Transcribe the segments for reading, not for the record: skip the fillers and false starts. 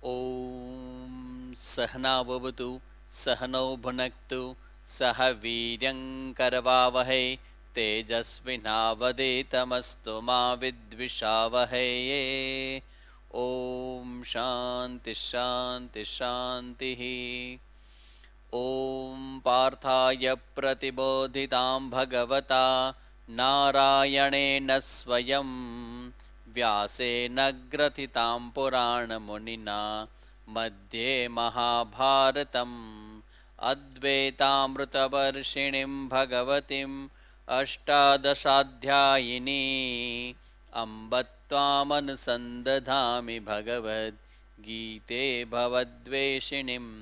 ॐ सहनाववतु सहनौ भुनक्तु सह वीर्यङ्करवावहै तेजस्विनावधीतमस्तु मा विद्विषावहै। ॐ शान्ति शान्ति शान्तिः। ॐ पार्थाय प्रतिबोधितां भगवता नारायणेन स्वयं व्यासेन ग्रथितां पुराणमुनिना मध्ये महाभारतम् अद्वैतामृतवर्षिणीं भगवतीम् अष्टादशाध्यायिनी अम्ब त्वामनुसन्दधामि भगवद्गीते भवद्वेषिणीम्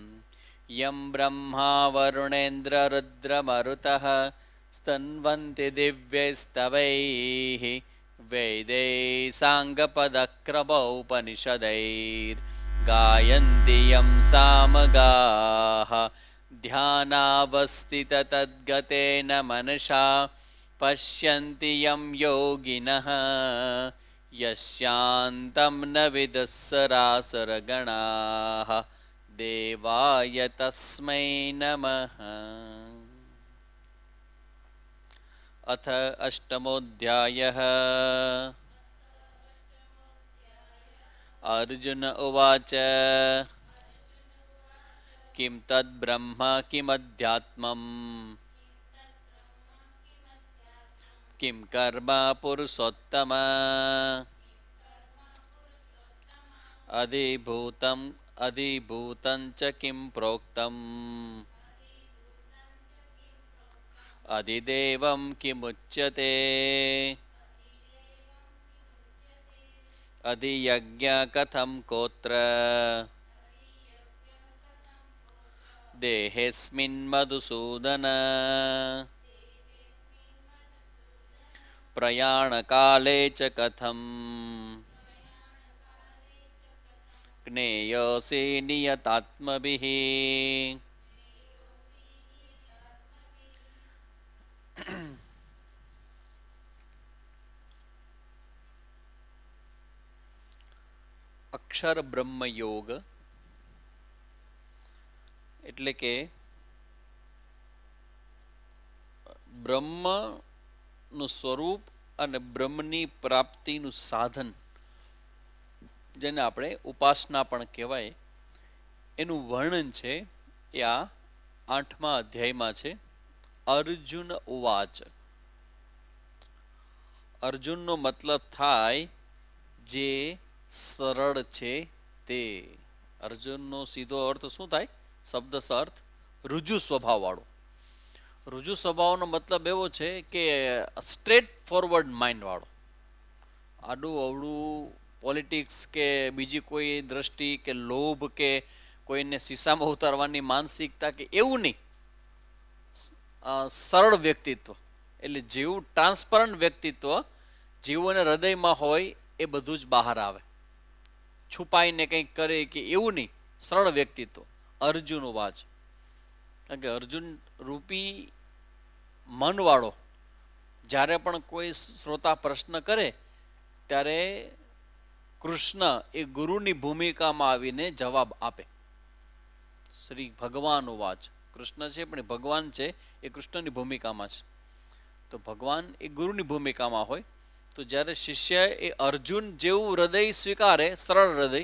यं ब्रह्मा वरुणेन्द्ररुद्रमरुतः स्तन्वन्ति दिव्यैस्तवैः वेदैः साङ्गपदक्रमोपनिषदैर्गायन्ति यं सामगाः ध्यानावस्थिततद्गतेन मनसा पश्यन्ति यं योगिनः यस्यान्तं न विदुःसरासुरगणाः देवाय तस्मै नमः। अथ अष्टमोऽध्यायः। अर्जुन उवाच किं तद्ब्रह्म किमध्यात्मम् किं कर्म पुरुषोत्तम अधिभूतं च किं प्रोक्तम् अधिदेवं किमुच्यते अधियज्ञ कथं कोत्र देहेऽस्मिन् मधुसूदन प्रयाणकाले च कथम् ज्ञेयोऽसि नियतात्मभिः। અક્ષર બ્રહ્મ યોગ એટલે કે બ્રહ્મનું સ્વરૂપ અને બ્રહ્મની પ્રાપ્તિનું સાધન, જેને આપણે ઉપાસના પણ કહેવાય, એનું વર્ણન છે એ આ 8મા અધ્યાયમાં છે. અર્જુન ઉવાચ. અર્જુનનો મતલબ થાય જે સરળ છે તે. અર્જુનનો સીધો અર્થ શું થાય? શબ્દશ અર્થ રુજુ સ્વભાવવાળો. રુજુ સ્વભાવનો મતલબ એવો છે કે સ્ટ્રેટ ફોરવર્ડ માઇન્ડવાળો. આડું અવળું પોલિટિક્સ કે બીજી કોઈ દ્રષ્ટિ કે લોભ કે કોઈને શીશામાં ઉતારવાની માનસિકતા કે એવું નહીં. સરળ વ્યક્તિત્વ એટલે જેવું ટ્રાન્સપરન્ટ વ્યક્તિત્વ જીવોને હૃદયમાં હોય એ બધું જ બહાર આવે. છુપાઈને કંઈક કરે કે એવું નહીં, સરળ વ્યક્તિત્વ. અર્જુન વાચ. કારણ કે અર્જુન રૂપી મનવાળો જ્યારે પણ કોઈ શ્રોતા પ્રશ્ન કરે ત્યારે કૃષ્ણ એ ગુરુની ભૂમિકામાં આવીને જવાબ આપે. શ્રી ભગવાન વાચ. કૃષ્ણ છે પણ ભગવાન છે એ કૃષ્ણની ભૂમિકામાં છે. તો ભગવાન એ ગુરુની ભૂમિકામાં હોય તો જ્યારે શિષ્ય એ અર્જુન જેવું હૃદય સ્વીકારે, સરળ હૃદય,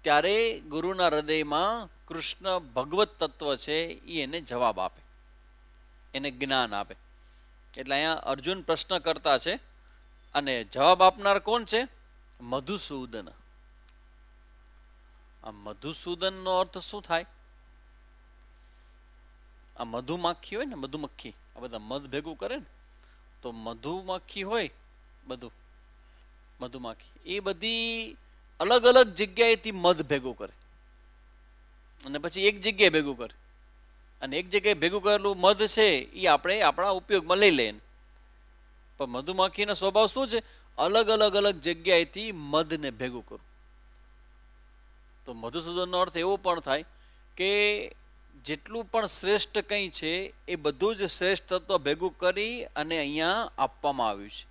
ત્યારે ગુરુના હૃદયમાં કૃષ્ણ ભગવત તત્વ છે એ એને જવાબ આપે, એને જ્ઞાન આપે. એટલે અહીંયા અર્જુન પ્રશ્ન કરતા છે અને જવાબ આપનાર કોણ છે? મધુસૂદન. આ મધુસૂદનનો અર્થ શું થાય? આ મધુમાખી હોય ને, મધુમક્ખી, આ બધા મધ ભેગું કરે ને, તો મધુમક્ખી હોય બધું, મધુમાખી એ બધી અલગ અલગ જગ્યાએથી મધ ભેગું કરે અને પછી એક જગ્યાએ ભેગું કરે, અને એક જગ્યાએ ભેગું કરેલું મધ છે એ આપણે આપણા ઉપયોગમાં લઈ લઈએ. પણ મધુમાખીનો સ્વભાવ શું છે? અલગ અલગ અલગ જગ્યાએથી મધને ભેગું કરવું. તો મધુસૂદનનો અર્થ એવો પણ થાય કે જેટલું પણ શ્રેષ્ઠ કંઈ છે એ બધું જ શ્રેષ્ઠ તત્વ ભેગું કરી અને અહીંયા આપવામાં આવ્યું છે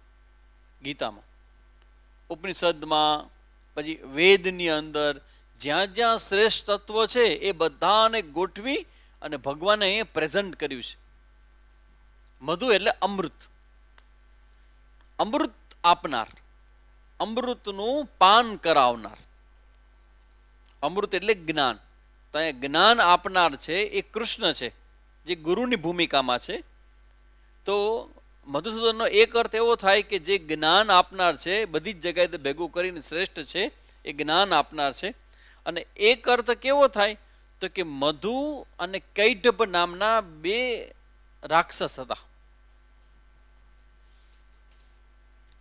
ગીતામાં, ઉપનિષદમાં, પછી વેદની અંદર જ્યાં જ્યાં શ્રેષ્ઠ તત્વ છે એ બધાને ગોઠવી અને ભગવાને એ પ્રેઝન્ટ કર્યું છે. મધુ એટલે અમૃત, અમૃત આપનાર, અમૃતનું પાન કરાવનાર. અમૃત એટલે જ્ઞાન. તો અહીંયા જ્ઞાન આપનાર છે એ કૃષ્ણ છે, જે ગુરુની ભૂમિકામાં છે. તો મધુસૂદનનો એક અર્થ એવો થાય કે જે જ્ઞાન આપનાર છે, બધી જ જગ્યાએ ભેગું કરીને શ્રેષ્ઠ છે એ જ્ઞાન આપનાર છે. અને એક અર્થ કેવો થાય તો કે મધુ અને કૈટભ નામના બે રાક્ષસ હતા.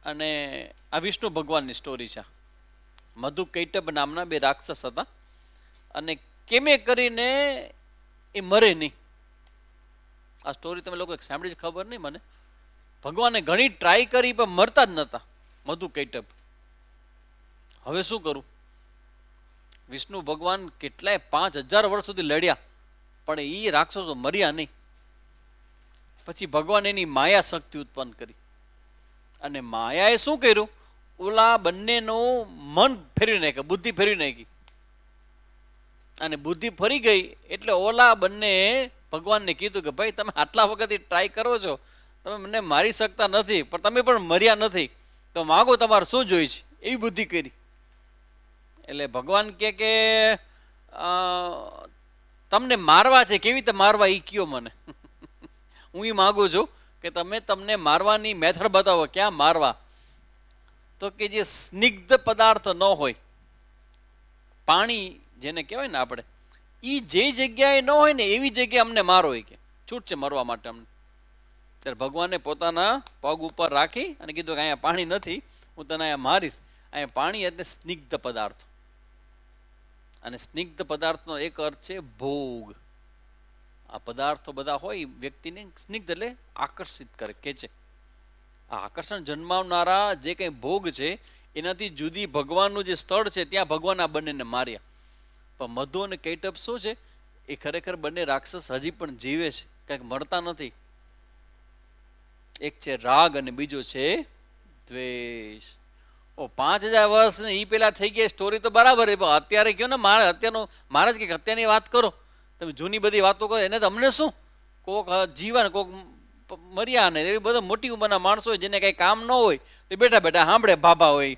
અને આ વિષ્ણુ ભગવાનની સ્ટોરી છે. મધુ કૈટભ નામના બે રાક્ષસ હતા અને કેમે કરીને એ મરે નહીં. આ સ્ટોરી તમે લોકો સાંભળી ખબર નહીં મને. ભગવાને ઘણી ટ્રાય કરી પણ મરતા જ નહોતા મધુ કૈટભ. હવે શું કરું? વિષ્ણુ ભગવાન કેટલાય 5000 વર્ષ સુધી લડ્યા પણ એ રાક્ષસો મર્યા નહીં. પછી ભગવાન એની માયા શક્તિ ઉત્પન્ન કરી અને માયાએ શું કર્યું? ઓલા બંનેનું મન ફેરવી નાખ્યું, બુદ્ધિ ફેરવી નાખી. અને બુદ્ધિ ફરી ગઈ એટલે ઓલા બંને ભગવાનને કીધું કે ભાઈ તમે આટલા વખત ટ્રાય કરો છો, તમે મને મારી શકતા નથી પણ તમે પણ મર્યા નથી, તો માગો તમારે શું જોઈએ છે. એવી બુદ્ધિ કરી. એટલે ભગવાન કે તમને મારવા છે, કેવી રીતે મારવા એ કયો મને. હું એ માગું છું કે તમને મારવાની મેથડ બતાવો, ક્યાં મારવા. તો કે જે સ્નિગ્ધ પદાર્થ ન હોય, પાણી જેને કહેવાય ને આપણે, એ જે જગ્યાએ ન હોય ને એવી જગ્યાએ અમને મારો હોય કે છૂટ છે મરવા માટે અમને. ત્યારે ભગવાને પોતાના પગ ઉપર રાખી અને કીધું કે અહીંયા પાણી નથી, હું તને અહીંયા મારીશ. અહીંયા પાણી એટલે સ્નિગ્ધ પદાર્થ. અને સ્નિગ્ધ પદાર્થનો એક અર્થ છે ભોગ. આ પદાર્થો બધા હોય વ્યક્તિને સ્નિગ્ધ એટલે આકર્ષિત કરે, ખેંચે. આ આકર્ષણ જન્માવનારા જે કંઈ ભોગ છે એનાથી જુદી ભગવાનનું જે સ્થળ છે ત્યાં ભગવાન આ બંનેને માર્યા. પણ મધુ અને કૈટભ શું છે? એ ખરેખર બંને રાક્ષસ હજી પણ જીવે છે, કંઈક મરતા નથી. એક છે રાગ અને બીજો છે દ્વેષ. 5000 વર્ષ ને એ પેલા થઈ ગયા સ્ટોરી તો બરાબર છે, પણ અત્યારે કયો ને મારે અત્યારનું મહારાજ કે અત્યારની વાત કરો તમે. જૂની બધી વાતો કરો એને તો અમને શું? કોક જીવા ને કોક મર્યા ને એવી બધા મોટી ઉંમરના માણસો હોય જેને કંઈ કામ ન હોય તો બેઠા બેઠા સાંભળે ભાભા હોય.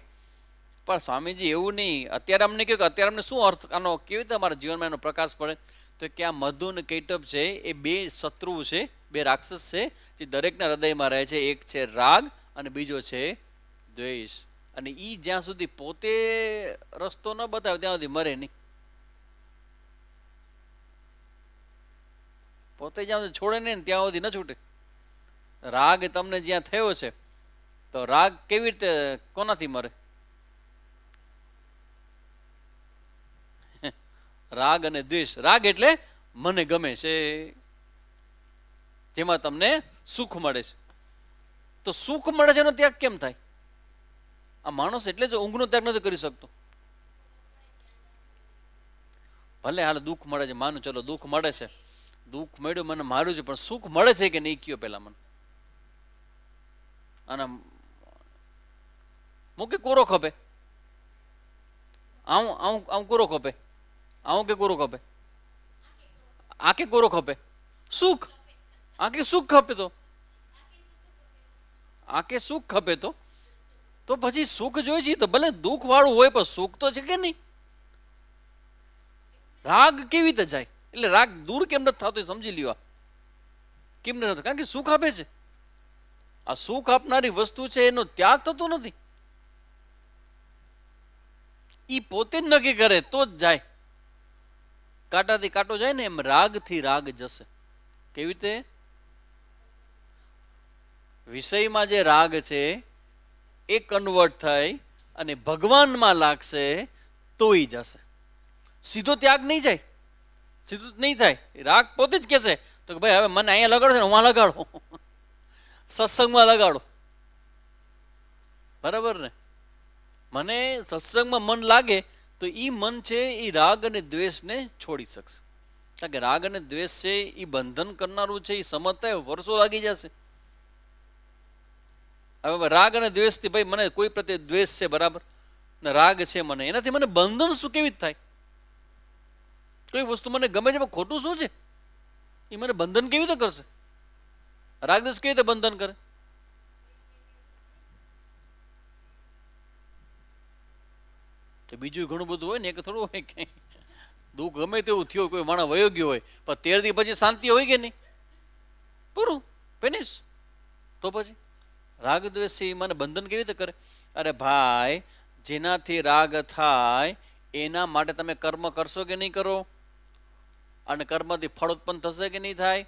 પણ સ્વામીજી એવું નહીં. અત્યારે અમને કહ્યું કે અત્યારે અમને શું અર્થ આનો, કેવી રીતે અમારા જીવનમાં એનો પ્રકાશ પડે? તો કે આ મધુ અને કૈટભ છે એ બે શત્રુઓ છે, બે રાક્ષસ છે જે દરેકના હૃદયમાં રહે છે. એક છે રાગ અને બીજો છે દ્વેષ. અને એ જ્યાં સુધી પોતે રસ્તો ન બતાવે ત્યાં સુધી મરે નહીં. પોતે જ્યાં સુધી છોડે નહીં ને ત્યાં સુધી ન છૂટે. રાગ તમને જ્યાં થયો છે તો રાગ કેવી રીતે કોનાથી મરે? રાગ અને દ્વેષ. રાગ એટલે મને ગમે છે, જેમાં તમને સુખ મળે છે. તો સુખ મળે છે એનો ત્યાગ કેમ થાય? આ માણસ એટલે જ ઊંઘનો ત્યાગ નથી કરી શકતો. ભલે હાલ દુઃખ મળે છે, માનું ચલો દુઃખ મળે છે, દુઃખ મળ્યું મને મારું છે, પણ સુખ મળે છે કે નહીં કયો પેલા મને. અને મૂકે કોરો ખપે, આવું કોરો ખપે, આવું કે કોરો ખપે, આ કે કોરો ખપે, સુખ આ કે સુખ ખપે, તો આ કે સુખ ખપે તો પછી સુખ જોઈએ છે તો ભલે દુઃખ વાળું હોય પણ સુખ તો છે કે નહીં. રાગ કેવી રીતે જાય? એટલે રાગ દૂર કેમ નથી થતો સમજી લ્યો. કેમ નથી થતો? કારણ કે સુખ આપે છે. આ સુખ આપનારી વસ્તુ છે એનો ત્યાગ થતો નથી. એ પોતે જ નક્કી કરે તો જ જાય. કાંટાથી કાંટો જાય ને એમ રાગથી રાગ જશે. કેવી રીતે? વિષયમાં જે રાગ છે એ કન્વર્ટ થઈ અને ભગવાનમાં લાગશે તો ઈ જશે. સીધો ત્યાગ નહીં જાય, સીધું નહીં થાય. રાગ પોતે જ કહેશે તો કે ભાઈ હવે મને અહીંયા લગાડો ને હું લગાડો, સત્સંગમાં લગાડો. બરાબર ને? મને સત્સંગમાં મન લાગે તો એ મન છે એ રાગ અને દ્વેષને છોડી શકશે. કારણ કે રાગ અને દ્વેષ છે એ બંધન કરનારું છે. એ સમજતા વર્ષો લાગી જશે. હવે રાગ અને દ્વેષથી ભાઈ મને કોઈ પ્રત્યે દ્વેષ છે બરાબર ને રાગ છે મને, એનાથી મને બંધન શું કેવી થાય? કોઈ વસ્તુ મને ગમે છે પણ ખોટું શું છે, એ મને બંધન કેવી રીતે કરશે? રાગદ્વેષ કેવી રીતે બંધન કરે? તો બીજું ઘણું બધું હોય ને, એક થોડું હોય કે દુઃખ ગમે તેવું થયું, કોઈ માણસ વયો ગયો હોય પણ 13 દી પછી શાંતિ હોય કે નહીં? પૂરું, ફિનિશ. તો પછી રાગદ્વેષ મને બંધન કેવી રીતે કરે? અરે ભાઈ, જેનાથી રાગ થાય એના માટે તમે કર્મ કરશો કે નહીં કરો? અને કર્મથી ફળ ઉત્પન્ન થશે કે નહીં થાય?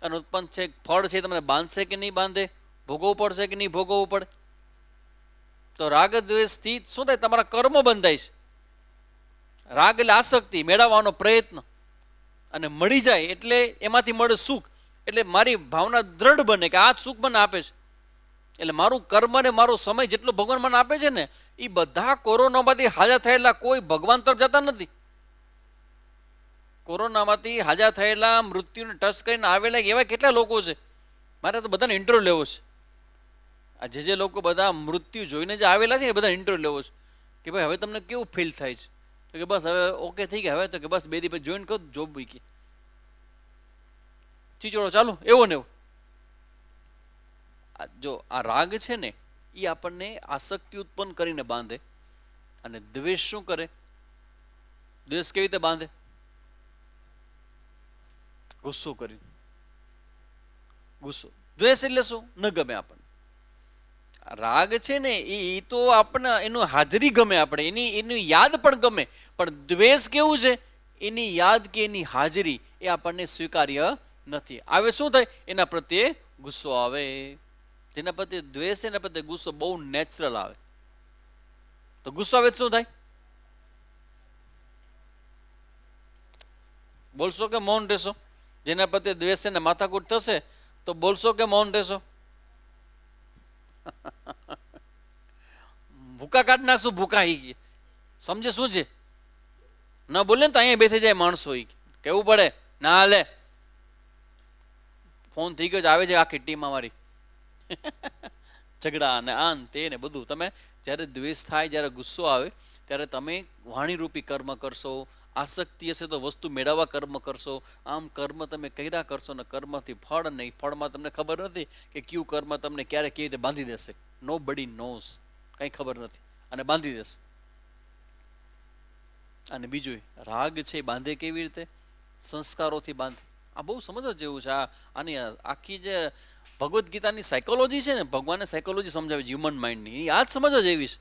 અને ઉત્પન્ન છે ફળ છે તમને બાંધશે કે નહીં બાંધે? ભોગવવું પડશે કે નહીં ભોગવવું પડે? તો રાગદ્વેષથી શું થાય? તમારા કર્મ બંધાય છે. રાગ એટલે આસક્તિ, મેળવવાનો પ્રયત્ન, અને મળી જાય એટલે એમાંથી મળે સુખ, એટલે મારી ભાવના દ્રઢ બને કે આ સુખ મને આપે છે. એટલે મારું કર્મ ને મારો સમય જેટલો ભગવાન મને આપે છે ને, એ બધા કોરોનામાંથી હાજર થયેલા કોઈ ભગવાન તરફ જતા નથી. કોરોનામાંથી હાજર થયેલા, મૃત્યુને ટચ કરીને આવેલા એવા કેટલા લોકો છે? મારે તો બધાને ઇન્ટરવ્યુ લેવો છે. આ જે લોકો બધા મૃત્યુ જોઈને જે આવેલા છે એ બધા ઇન્ટરવ્યુ લેવો છે કે ભાઈ હવે તમને કેવું ફીલ થાય છે? તો કે બસ હવે ઓકે થઈ ગયા, હવે તો કે બસ 2 દી પછી જોઈન કરો, જોબ મૂકી, ચીચોડો ચાલુ, એવો ને એવો. જો આ રાગ છે ને એ આપણને આસક્તિ ઉત્પન્ન કરીને બાંધે. અને દ્વેષ શું કરે? દ્વેષ કેવી રીતે બાંધે? ગુસ્સો કરી. ગુસ્સો, દ્વેષ એટલે શું? ન ગમે આપણને. રાગ છે ને એ તો આપણને એનું હાજરી ગમે, આપણે એની યાદ પણ ગમે. પણ દ્વેષ કેવું છે? એની યાદ કે એની હાજરી એ આપણને સ્વીકાર્ય નથી. આવે શું થાય? એના પ્રત્યે ગુસ્સો આવે. જેના પ્રત્યે દ્વેષ છે એના પ્રત્યે ગુસ્સો બહુ નેચરલ આવે. તો ગુસ્સો આવે શું થાય? બોલશો કે મૌન રહેશો? જેના પ્રત્યે દ્વેષ છે ને માથાકૂટ થશે તો બોલશો કે મૌન રહેશો? ભૂકા કાઢી નાખશું. ભૂકા સમજે શું છે? ન બોલે ને તો અહીંયા બેસી જાય માણસો. કેવું પડે ના હાલે, ફોન થઈ ગયો આવે છે આખી ટીમ અમારી. ઝઘડા અને આન તે ને બધું. તમે જ્યારે દ્વેષ થાય, જ્યારે ગુસ્સો આવે ત્યારે તમે વાણીરૂપી કર્મ કરશો. આસક્તિ હશે તો વસ્તુ મેળવવા કર્મ કરશો. આમ કર્મ તમે કર્યા કરશો ને કર્મથી ફળ નહીં. ફળમાં તમને ખબર નથી કે કયું કર્મ તમને ક્યારે કેવી રીતે બાંધી દેશે. નો બડી નોઝ, કંઈ ખબર નથી, અને બાંધી દેશે. અને બીજું રાગ છે બાંધે કેવી રીતે? સંસ્કારોથી બાંધે. આ બહુ સમજવા જેવું છે. આની આખી જે ભગવદ્ ગીતાની સાયકોલોજી છે ને, ભગવાને સાયકોલોજી સમજાવી હ્યુમન માઇન્ડની, એ આ જ સમજવા જેવી છે.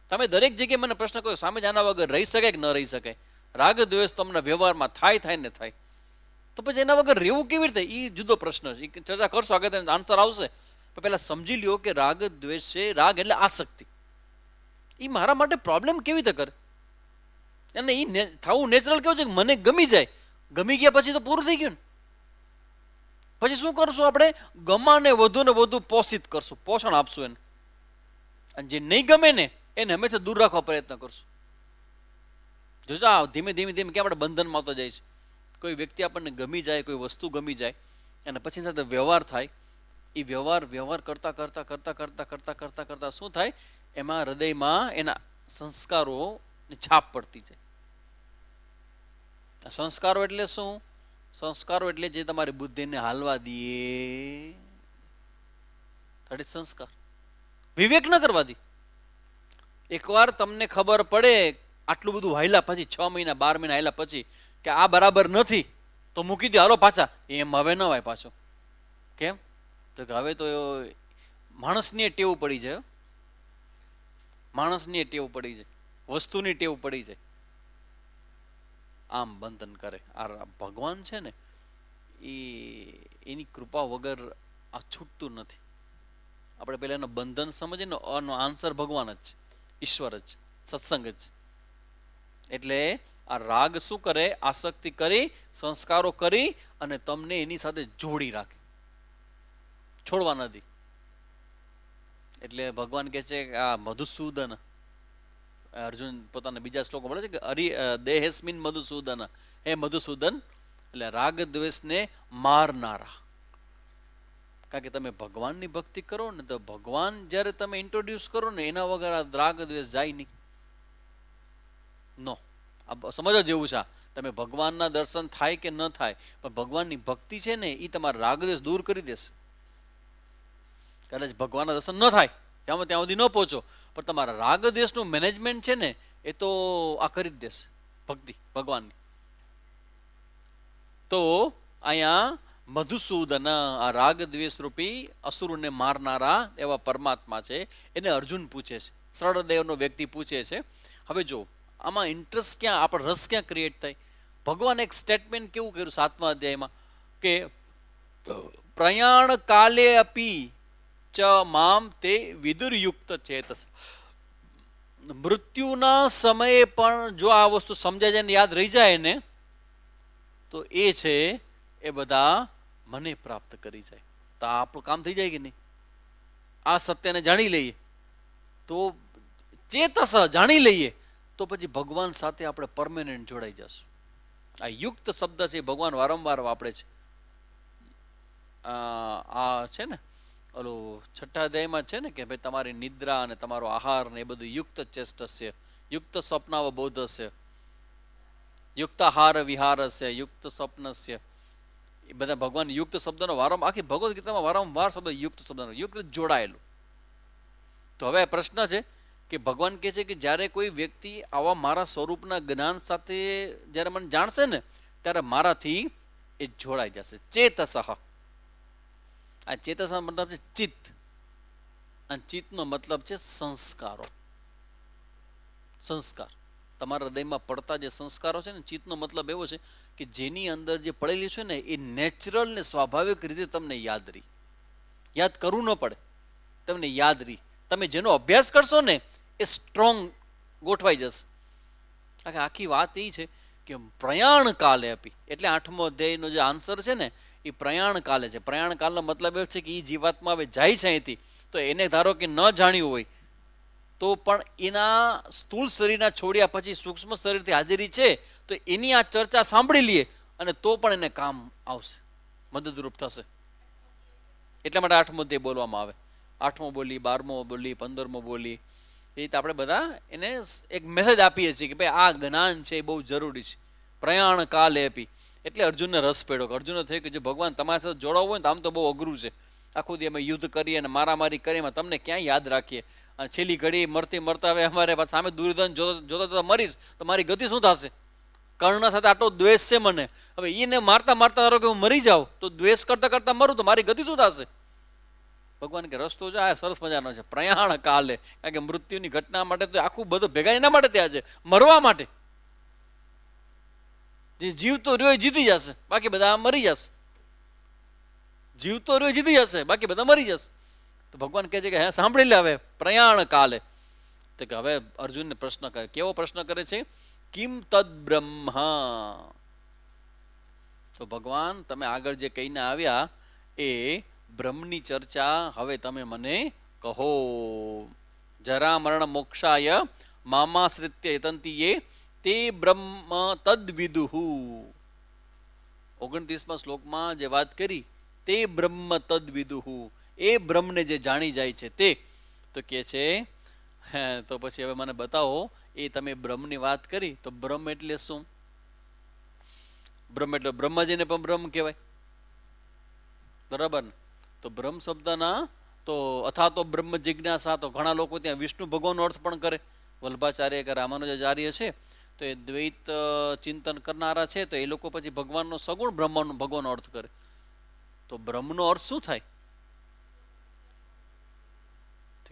તમે દરેક જગ્યાએ મને પ્રશ્ન કર્યો સામે જાના વગર રહી શકાય કે ન રહી શકાય? રાગ દ્વેષ તમને વ્યવહારમાં થાય ને થાય, તો પછી એના વગર રહેવું કેવી રીતે? એ જુદો પ્રશ્ન છે, એ ચર્ચા કરશો આગળ આન્સર આવશે. પણ પહેલા સમજી લ્યો કે રાગ દ્વેષ છે. રાગ એટલે આસક્તિ. એ મારા માટે પ્રોબ્લેમ કેવી રીતે કરે? અને એ થવું નેચરલ કેવું છે કે મને ગમી જાય. ગમી ગયા પછી તો પૂરું થઈ ગયું ને. પછી શું કરશું આપણે? ગમાને વધુ ને વધુ પોષિત કરશું, પોષણ આપશું એને. અને જે નહીં ગમે ને એને હંમેશા દૂર રાખવા પ્રયત્ન કરશું. જોજો ધીમે ધીમે ધીમે કે આપણે બંધનમાં આવતો જાય છે. કોઈ વ્યક્તિ આપણને ગમી જાય, કોઈ વસ્તુ ગમી જાય, અને પછી સાથે વ્યવહાર થાય. એ વ્યવહાર કરતા કરતા કરતા કરતા કરતા કરતા કરતા શું થાય? એમાં હૃદયમાં એના સંસ્કારોની છાપ પડતી જાય. સંસ્કારો એટલે શું? સંસ્કારો એટલે જે તમારી બુદ્ધિને હાલવા દે. સંસ્કાર વિવેક ન કરવા દે. એકવાર તમને ખબર પડે આટલું બધું હાલ્યા પછી, 6 મહિના 12 મહિના હાલ્યા પછી કે આ બરાબર નથી, તો મૂકી દે, હાલો પાછા. એમ હવે ન હોય પાછો. કેમ? તો કે હવે તો માણસની ટેવ પડી જાય. માણસની ટેવ પડી જાય, વસ્તુની ટેવ પડી જાય. આમ બંધન કરે. આ ભગવાન છે ને એની કૃપા વગર આ છૂટતું નથી. આપણે પહેલા એનો બંધન સમજીએ ને, આનો આન્સર ભગવાન જ છે, ઈશ્વર જ, સત્સંગ જ. એટલે આ રાગ શું કરે? આસક્તિ કરી, સંસ્કારો કરી અને તમને એની સાથે જોડી રાખે, છોડવા નથી. એટલે ભગવાન કહે છે કે આ મધુસૂદન, અર્જુન પોતાના બીજા શ્લોકો મળે છે કે દેહેસ્મિન મધુસૂદન, હે મધુસૂદન, એટલે રાગ દ્વેષને મારનારા. કારણ કે તમે ભગવાનની ભક્તિ કરો ને, તો ભગવાન જ્યારે તમે ઇન્ટ્રોડ્યુસ કરો ને, એના વગર આ રાગ દ્વેષ જાય નહીં. નો, આ સમજવા જેવું છે. તમે ભગવાનના દર્શન થાય કે ન થાય, પણ ભગવાનની ભક્તિ છે ને એ તમારા રાગદ્વેષ દૂર કરી દેશે. કદાચ ભગવાનના દર્શન ન થાય ત્યાં સુધી ન પહોંચો, પણ તમારા રાગદ્વેષનું મેનેજમેન્ટ છે ને એ તો આ કરી જ દેશે ભક્તિ ભગવાનની. તો અહીંયા મધુસૂદન આ રાગ દ્વેષ રૂપી અસુરને મારનારા એવા પરમાત્મા છે, એને અર્જુન પૂછે છે, સરળ દેવનો વ્યક્તિ પૂછે છે. હવે જો આમાં ઇન્ટરેસ્ટ ક્યાં, આપણે રસ ક્યાં ક્રિએટ થાય? ભગવાન એક સ્ટેટમેન્ટ કેવું કર્યું 7મા અધ્યાયમાં કે પ્રયાણ કાલે અપી ચ મામ તે વિદુરયુક્ત ચેતસ. મૃત્યુના સમયે પણ જો આ વસ્તુ સમજાય જાય ને યાદ રહી જાય ને તો એ છે એ બધા મને પ્રાપ્ત કરી જાય. તો આપણું કામ થઈ જાય કે નહીં? આ સત્યને જાણી લઈએ તો, ચેતસ જાણી લઈએ તો પછી ભગવાન સાથે આપણે પરમેનન્ટ જોડાઈ જશું. આ યુક્ત શબ્દ છે ભગવાન વારંવાર વાપરે છે. આ છે ને ઓલું 6ઠ્ઠા અધ્યાયમાં છે ને કે ભાઈ તમારી નિદ્રા અને તમારો આહાર ને એ બધું યુક્ત ચેષ્ટસ્ય, યુક્ત સ્વપ્નાવબોધસ્ય, યુક્ત આહાર વિહારસ્ય, યુક્ત સ્વપ્નસ્ય. એ બધા ભગવાન યુક્ત શબ્દનો વારંવાર, આખી ભગવદ્ ગીતામાં વારંવાર શબ્દ યુક્ત શબ્દનો, યુક્ત જોડાયેલું. તો હવે પ્રશ્ન છે કે ભગવાન કહે છે કે જ્યારે કોઈ વ્યક્તિ આવા મારા સ્વરૂપના જ્ઞાન સાથે જ્યારે મને જાણશે ને ત્યારે મારાથી એ જોડાઈ જશે. ચેતસઃ, આ ચેતસ મતલબ છે ચિત્ત, અને ચિત્તનો મતલબ છે સંસ્કારો. સંસ્કાર, તમારા હૃદયમાં પડતા જે સંસ્કારો છે ને, ચિત્તનો મતલબ એવો છે કે જેની અંદર જે પડેલી છે ને એ નેચરલ ને સ્વાભાવિક રીતે તમને યાદ રહી, યાદ કરવું ન પડે, તમને યાદ રહી. તમે જેનો અભ્યાસ કરશો ને એ સ્ટ્રોંગ ગોઠવાઈ જશે. આખી વાત એ છે કે પ્રયાણ કાલે આપી, એટલે 8મો અધ્યાયનો જે આન્સર છે ને એ પ્રયાણ કાલે છે. પ્રયાણ કાલનો મતલબ એ છે કે એ જીવાત્મા હવે જાય છે અહીંથી, તો એને ધારો કે ન જાણ્યું હોય તો પણ એના સ્થૂળ શરીરના છોડ્યા પછી સૂક્ષ્મ શરીરથી હાજરી છે તો એની આ ચર્ચા સાંભળી લઈએ અને તો પણ એને કામ આવશે, મદદરૂપ થશે. એટલા માટે 8મો અધ્યાય બોલવામાં આવે. 8મો બોલી, 12મો બોલી, 15મો બોલી, એ રીતે આપણે બધા એને એક મેસેજ આપીએ છીએ કે ભાઈ આ જ્ઞાન છે એ બહુ જરૂરી છે. પ્રયાણ કાલે આપી એટલે અર્જુનને રસ પડ્યો. અર્જુનને થયું કે જો ભગવાન તમારી સાથે જોડાવવું હોય ને તો આમ તો બહુ અઘરું છે, આખું દી અમે યુદ્ધ કરીએ અને મારામારી કરીએ, તમને ક્યાંય યાદ રાખીએ, અને છેલ્લી ઘડી મરતા હવે અમારે સામે દુર્યોધન જોતા મરીશ તો મારી ગતિ શું થશે? કર્ણ સાથે આટલો દ્વેષ છે મને, હવે એને મારતા ધારો કે હું મરી જાઉં તો દ્વેષ કરતા કરતા મરું તો મારી ગતિ શું થશે? ભગવાન કે રસ્તો જો આ સરસ મજાનો છે, પ્રયાણ કાલે. કારણ કે મૃત્યુની ઘટના માટે તો આખું બધું ભેગા એના માટે ત્યાં છે, મરવા માટે. જે જીવતો રહ્યો એ જીતી જશે, બાકી બધા મરી જશે. જીવતો રહ્યો જીતી જશે, બાકી બધા મરી જશે. તો ભગવાન કહે છે કે હે સાંભળી લે હવે પ્રયાણ કાલે. તો કે હવે અર્જુનને પ્રશ્ન કરે, કેવો પ્રશ્ન કરે છે? કિમ તદ બ્રહ્મ. તો ભગવાન તમે આગળ જે કહીને આવ્યા એ બ્રહ્મની ચર્ચા હવે તમે મને કહો. જરા મરણ મોક્ષાય મામાશ્રિત્ય યતંતિ તે બ્રહ્મ તદ વિદુહુ. 29મા શ્લોકમાં જે વાત કરી તે બ્રહ્મ તદ વિદુહુ, એ બ્રહ્મને જે જાણી જાય છે તે. તો કે છે તો પછી હવે મને બતાવો, એ તમે બ્રહ્મની વાત કરી તો બ્રહ્મ એટલે શું? બ્રહ્મ એટલે બ્રહ્માજીને પણ બ્રહ્મ કહેવાય, બરાબર ને? તો બ્રહ્મ શબ્દના તો અથવા તો બ્રહ્મ જિજ્ઞાસા, તો ઘણા લોકો ત્યાં વિષ્ણુ ભગવાનનો અર્થ પણ કરે. વલ્ભાચાર્ય કે રામાનુજાચાર્ય છે તો એ દ્વૈત ચિંતન કરનારા છે, તો એ લોકો પછી ભગવાનનો સગુણ બ્રહ્મનો ભગવાનનો અર્થ કરે. તો બ્રહ્મનો અર્થ શું થાય?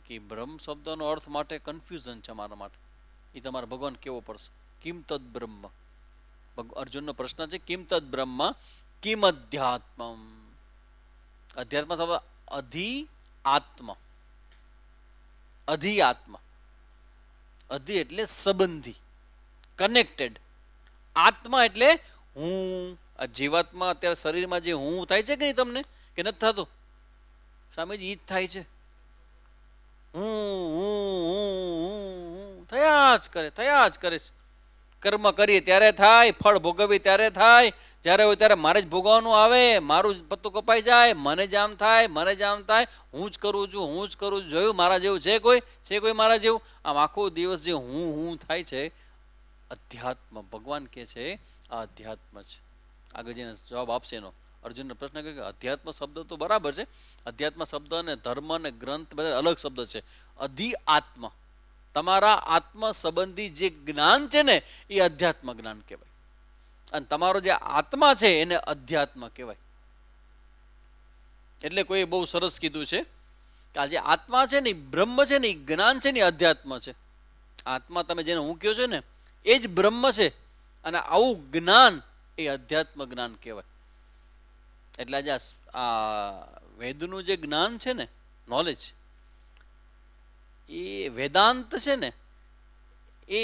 કે બ્રહ્મ શબ્દનો અર્થ માટે કન્ફ્યુઝન છે મારા માટે, એ તમારે ભગવાન કેવો પડશે. કિમ તદ બ્રહ્મ, અર્જુનનો પ્રશ્ન છે કિમ તદ બ્રહ્મ કિમ અધ્યાત્મમ. અધ્યાત્મ શબ્દ અધિ આત્મ, અધિ આત્મ, અધિ એટલે સંબંધી, કનેક્ટેડ. આત્મા એટલે હું. આ જીવાત્મા અત્યારે શરીરમાં જે હું થાય છે કે નહીં તમને, કે નથી થતું? સ્વામીજી ઈ જ થાય છે. થયા જ કરે છે. કર્મ કરીએ ત્યારે થાય, ફળ ભોગવીએ ત્યારે થાય, જ્યારે હોય ત્યારે મારે જ ભોગવવાનું આવે, મારું પત્તું કપાઈ જાય, મને જ આમ થાય, હું જ કરું છું. જોયું મારા જેવું છે કોઈ મારા જેવું? આમ આખો દિવસ જે હું થાય છે, અધ્યાત્મ, ભગવાન કહે છે આ અધ્યાત્મ છે. આગળ જઈને જવાબ આપશે એનો. અર્જુનનો પ્રશ્ન કે અધ્યાત્મ શબ્દ તો બરાબર છે, અધ્યાત્મ શબ્દ અને ધર્મ અને ગ્રંથ બધા અલગ શબ્દ છે. અધિઆત્મ, તમારા આત્મ સંબંધી જે જ્ઞાન છે ને એ અધ્યાત્મ જ્ઞાન કહેવાય, અને તમારો જે આત્મા છે એને અધ્યાત્મ કહેવાય. એટલે કોઈ બહુ સરસ કીધું છે કે આ જે આત્મા છે ને બ્રહ્મ છે ને એ જ્ઞાન છે ને અધ્યાત્મ છે. આત્મા તમે જેને હું કહો છો ને એ જ બ્રહ્મ છે, અને આવું જ્ઞાન એ અધ્યાત્મ જ્ઞાન કહેવાય. એટલે આજે આ વેદનું જે જ્ઞાન છે ને, નોલેજ, એ વેદાંત છે ને એ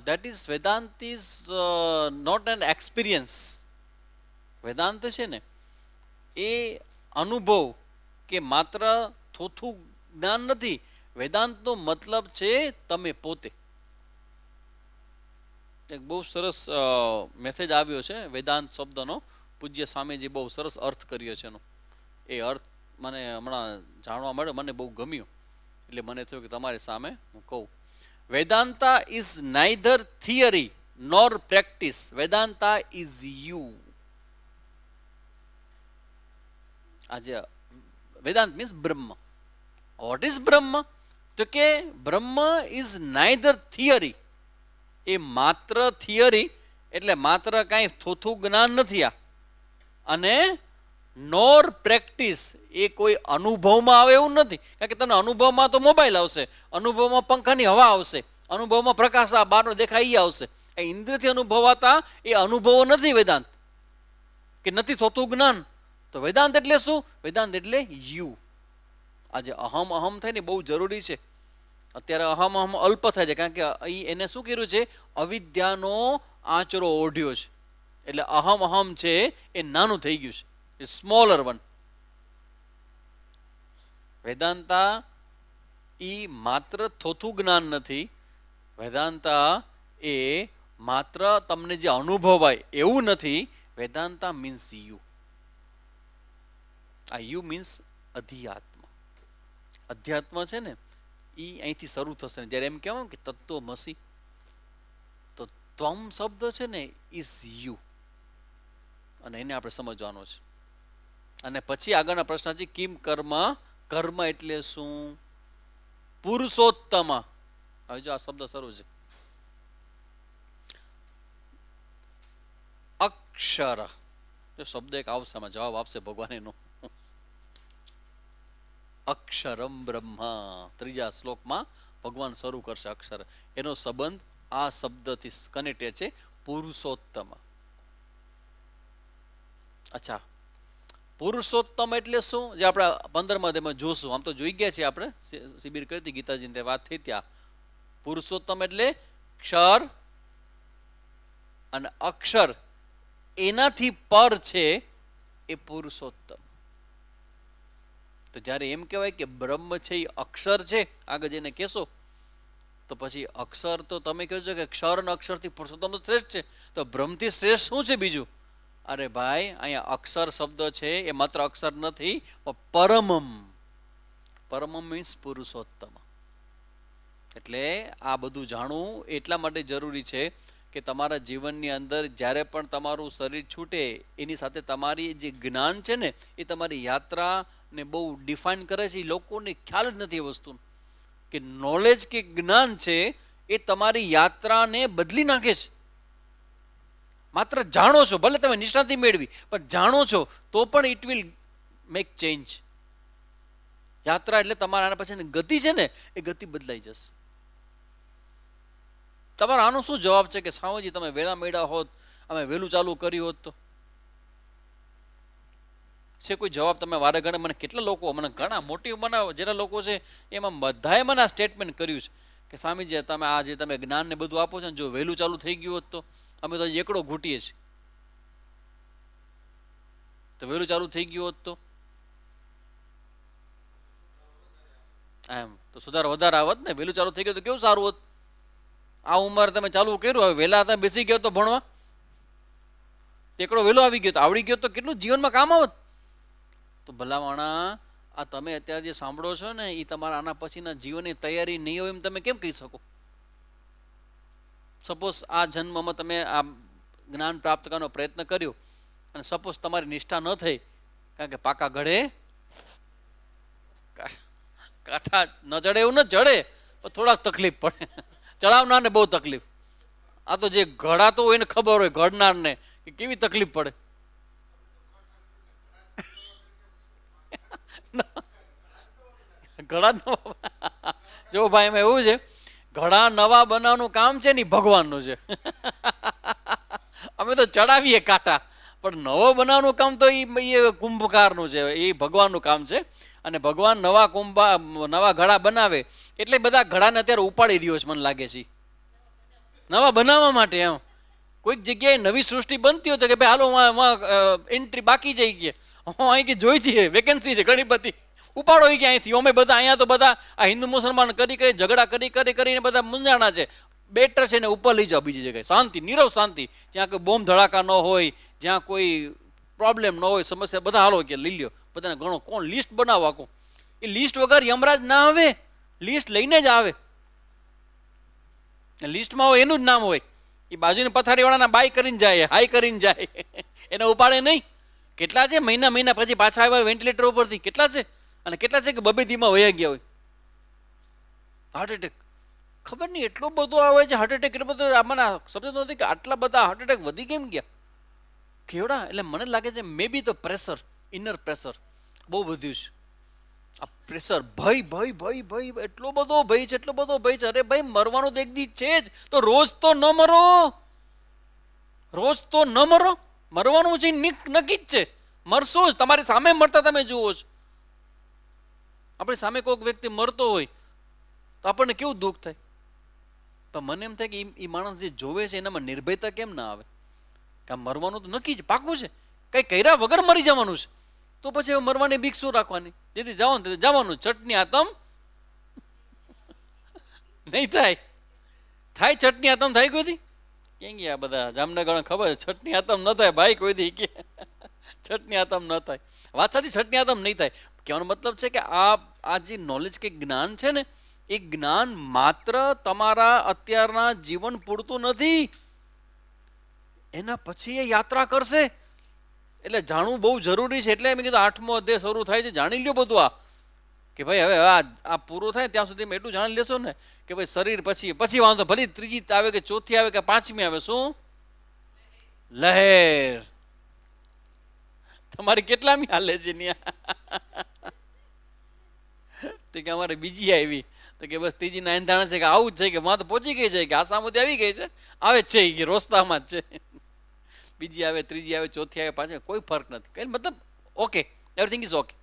that is Vedanta is not an experience. Vedanta છે ને એ અનુભવ કે માત્ર થોથું જ્ઞાન નથી. વેદાંતનો મતલબ છે તમે પોતે. એક બહુ સરસ મેસેજ આવ્યો છે વેદાંત શબ્દનો, પૂજ્ય સ્વામીજી બહુ સરસ અર્થ કર્યો છે એનો. એ અર્થ મને હમણાં જાણવા મળ્યો, મને બહુ ગમ્યું, એટલે મને થયું કે તમારી સામે હું કહું. Vedanta is neither theory nor practice, Vedanta is you. આજે Vedanta means Brahman. What is Brahman? તો કે બ્રહ્મ ઇઝ નાઇધર થિયરી, એ માત્ર થિયરી એટલે માત્ર કાંઈ થોથું જ્ઞાન નથી આ, અને નોર પ્રેક્ટિસ, એ કોઈ અનુભવમાં આવે એવું નથી. કારણ કે તમને અનુભવમાં તો મોબાઈલ આવશે, અનુભવમાં પંખાની હવા આવશે, અનુભવમાં પ્રકાશ આ બહારનો દેખાય એ આવશે. એ ઇન્દ્રિયથી અનુભવાતા એ અનુભવો નથી વેદાંત, કે નથી થોતું જ્ઞાન. તો વેદાંત એટલે શું? વેદાંત એટલે યુ. આજે અહમ અહમ થાય ને બહુ જરૂરી છે. અત્યારે અહમ અહમ અલ્પ થાય છે, કારણ કે એને શું કર્યું છે? અવિદ્યાનો આંચરો ઓઢ્યો છે. એટલે અહમ અહમ છે એ નાનું થઈ ગયું છે, સ્મોલર વન. વેદાંતા એ માત્ર થોથું જ્ઞાન નથી. વેદાંતા એ માત્ર તમને જે અનુભવાય એવું નથી. Vedanta means you. આ યુ મીન્સ અધિઆત્મ. અધ્યાત્મ છે ને એ અહીંથી શરૂ થશે. જ્યારે એમ કહેવાય કે તત્વમસી, તો ત્વમ શબ્દ છે ને ઇઝ યુ, અને એને આપણે સમજવાનો છે. અને પછી આગળના પ્રશ્ન છે કિમ કર્મ. કર્મ એટલે શું? પુરુષોત્તમ. હવે જો આ શબ્દ શરૂ છે, અક્ષર. જો શબ્દ એક આવશે, આમાં જવાબ આપશે ભગવાન એનો. અક્ષરમ બ્રહ્મ. ત્રીજા શ્લોકમાં ભગવાન શરૂ કરશે અક્ષર. એનો સંબંધ આ શબ્દથી કનેક્ટેડ છે, પુરુષોત્તમ. અચ્છા, પુરુષોત્તમ એટલે શું? જે આપણે 15માં તેમાં જોશું. આમ તો જોઈ ગયા છીએ આપણે, શિબિર કરી હતી ગીતાજીની વાત થઈ ત્યાં. પુરુષોત્તમ એટલે ક્ષર અને અક્ષર એનાથી પર છે એ પુરુષોત્તમ. તો જ્યારે એમ કહેવાય કે બ્રહ્મ છે એ અક્ષર છે, આગળ જઈને કહેશો, તો પછી અક્ષર તો તમે કહો છો કે ક્ષર અને અક્ષરથી પુરુષોત્તમ તો શ્રેષ્ઠ છે, તો બ્રહ્મથી શ્રેષ્ઠ શું છે બીજું? અરે ભાઈ, અહીંયા અક્ષર શબ્દ છે એ માત્ર અક્ષર નથી, પરમમ. પરમમ મીન્સ પુરુષોત્તમ. એટલે આ બધું જાણવું એટલા માટે જરૂરી છે કે તમારા જીવનની અંદર જ્યારે પણ તમારું શરીર છૂટે એની સાથે તમારી જે જ્ઞાન છે ને એ તમારી યાત્રાને બહુ ડિફાઇન કરે છે. એ લોકોને ખ્યાલ જ નથી એ વસ્તુ કે નોલેજ કે જ્ઞાન છે એ તમારી યાત્રાને બદલી નાખે છે. માત્ર જાણો છો, ભલે તમે નિષ્ણાતી મેળવી, પણ જાણો છો તો પણ ઇટ વિલ મેક ચેન્જ. યાત્રા એટલે તમારા આના પછીની ગતિ છે ને એ ગતિ બદલાઈ જશે. તમારો આનો શું જવાબ છે કે સાવજી તમે વહેલા મળ્યા હોત, અમે વહેલું ચાલુ કર્યું હોત તો? છે કોઈ જવાબ? તમે વારે ઘણે મને કેટલા લોકો, મને ઘણા મોટી ઉંમરના જેટલા લોકો છે એમાં બધાએ મને આ સ્ટેટમેન્ટ કર્યું છે કે સ્વામીજી તમે આ જે તમે જ્ઞાન ને બધું આપો છો ને, જો વહેલું ચાલુ થઈ ગયું હોત તો અમે તો એકડો ઘૂંટીએ છીએ. તો વહેલું ચાલુ થઈ ગયું હોત તો એમ તો સુધાર વધારે આવત ને. વહેલું ચાલુ થઈ ગયું તો કેવું સારું હોત. આ ઉંમર તમે ચાલુ કર્યું, હવે વહેલા તમે બેસી ગયો તો ભણવા, એકડો વહેલો આવી ગયો તો આવડી ગયો તો કેટલું જીવનમાં કામ આવત. તો ભલામણા આ તમે અત્યારે જે સાંભળો છો ને એ તમારા આના પછીના જીવનની તૈયારી નહીં હોય એમ તમે કેમ કહી શકો? સપોઝ આ જન્મમાં તમે આ જ્ઞાન પ્રાપ્ત કરવાનો પ્રયત્ન કર્યો અને સપોઝ તમારી નિષ્ઠા ન થઈ, કારણ કે પાકા ગળે કાંઠા ન ચડે એવું ન ચડે, પણ થોડાક તકલીફ પડે, ચડાવનારને બહુ તકલીફ. આ તો જે ઘડાતો હોય એને ખબર હોય, ઘડનારને કે કેવી તકલીફ પડે. ઘડા નવા જો ભાઈ એમાં એવું છે, ઘડા નવા બનાવવાનું કામ છે ને ભગવાનનું છે. અમે તો ચડાવીએ કાંટા, પણ નવો બનાવવાનું કામ તો એ કુંભકારનું છે, એ ભગવાનનું કામ છે. અને ભગવાન નવા ઘડા બનાવે એટલે બધા ઘડાને અત્યારે ઉપાડી રહ્યો છે, મને લાગે છે નવા બનાવવા માટે. એમ કોઈક જગ્યાએ નવી સૃષ્ટિ બનતી હોય તો કે ભાઈ હાલો એન્ટ્રી બાકી જઈ ગઈ, હું અહીં જોઈ છીએ વેકેન્સી છે ઘણી બધી, ઉપાડો કે અહીંથી. અમે બધા અહીંયા તો બધા આ હિન્દુ મુસલમાન કરી ઝઘડા કરીને બધા મૂંઝાણા છે. બેટર છે ને ઉપર લઈ જાઓ બીજી જગ્યાએ, શાંતિ, નીરવ શાંતિ, જ્યાં કોઈ બોમ્બ ધડાકા ન હોય, જ્યાં કોઈ પ્રોબ્લેમ ન હોય, સમસ્યા, બધા હાલો કે લઈ લ્યો, બધાને ઘણો. કોણ લિસ્ટ બનાવો આખું? એ લિસ્ટ વગર યમરાજ ના આવે, લિસ્ટ લઈને જ આવે. લિસ્ટમાં હોય એનું જ નામ હોય, એ બાજુની પથારીવાળાના બાય કરીને જાય, હાઈ કરીને જાય, એને ઉપાડે નહીં. કેટલા છે મહિના પછી પાછા આવ્યા વેન્ટિલેટર ઉપરથી, કેટલા છે? અને કેટલા છે કે બબે દીમાં વયા ગયા હોય હાર્ટ એટેક. ખબર નહીં એટલો બધો આવે છે હાર્ટ એટેક, એટલો બધો મને સમજ નથી કે આટલા બધા હાર્ટ એટેક વધી કેમ ગયા, કેવડા. એટલે મને લાગે છે મે બી તો પ્રેશર, ઇનર પ્રેશર બહુ વધ્યું છે. આ પ્રેશર, ભય એટલો બધો ભય છે, એટલો બધો ભય છે. અરે ભાઈ મરવાનું તો એક દી છે જ, તો રોજ તો ન મરો, રોજ તો ન મરો. મરવાનું છે નક્કી જ છે, મરશો જ. તમારી સામે મરતા તમે જુઓ છો. આપણી સામે કોઈક વ્યક્તિ મરતો હોય તો આપણને કેવું દુઃખ થાય, પણ મને એમ થાય કે એ માણસ જે જોવે છે એનામાં નિર્ભયતા કેમ ના આવે, કે મરવાનું તો નક્કી છે, પાકું છે, કંઈ કર્યા વગર મરી જવાનું છે, તો પછી મરવાની બીક શું રાખવાની? જેથી જવાનું તે જવાનું. ચટણી આતમ નહીં થાય ચટણી આતમ થાય કોઈ દી? ક્યાં ગયા બધા જામનગર? ખબર છે ચટણી આતમ ન થાય ભાઈ કોઈ દી, કે ચટણી આતમ ન થાય. વાત સાચી, ચટણી આતમ નહીં થાય. કહેવાનો મતલબ છે કે આ જે નોલેજ કે જ્ઞાન છે ને, એ જ્ઞાન માત્ર તમારા અત્યારના જીવન પૂરતું નથી, એના પછી એ યાત્રા કરશે. એટલે જાણવું બહુ જરૂરી છે. એટલે મેં કીધું 8મો અધ્યાય શરૂ થાય છે, જાણી લ્યો બધું. આ કે ભાઈ હવે આ પૂરું થાય ત્યાં સુધી મેં એટલું જાણી લેશો ને કે ભાઈ શરીર પછી વાંધો, ભલે ત્રીજી આવે કે ચોથી આવે કે પાંચમી આવે, શું લહેર તમારી કેટલામી હાલે છે તો કે અમારે બીજી આવી, તો કે બસ ત્રીજી ના એંધાણ છે કે આવું જ છે, કે માં તો પહોંચી ગઈ છે, કે આસામથી આવી ગઈ છે, આવે જ છે કે રોસ્તામાં જ છે. બીજી આવે, ત્રીજી આવે, ચોથી આવે, પાછી કોઈ ફરક નથી. કઈ મતલબ ઓકે, એવરીથિંગ ઇઝ ઓકે.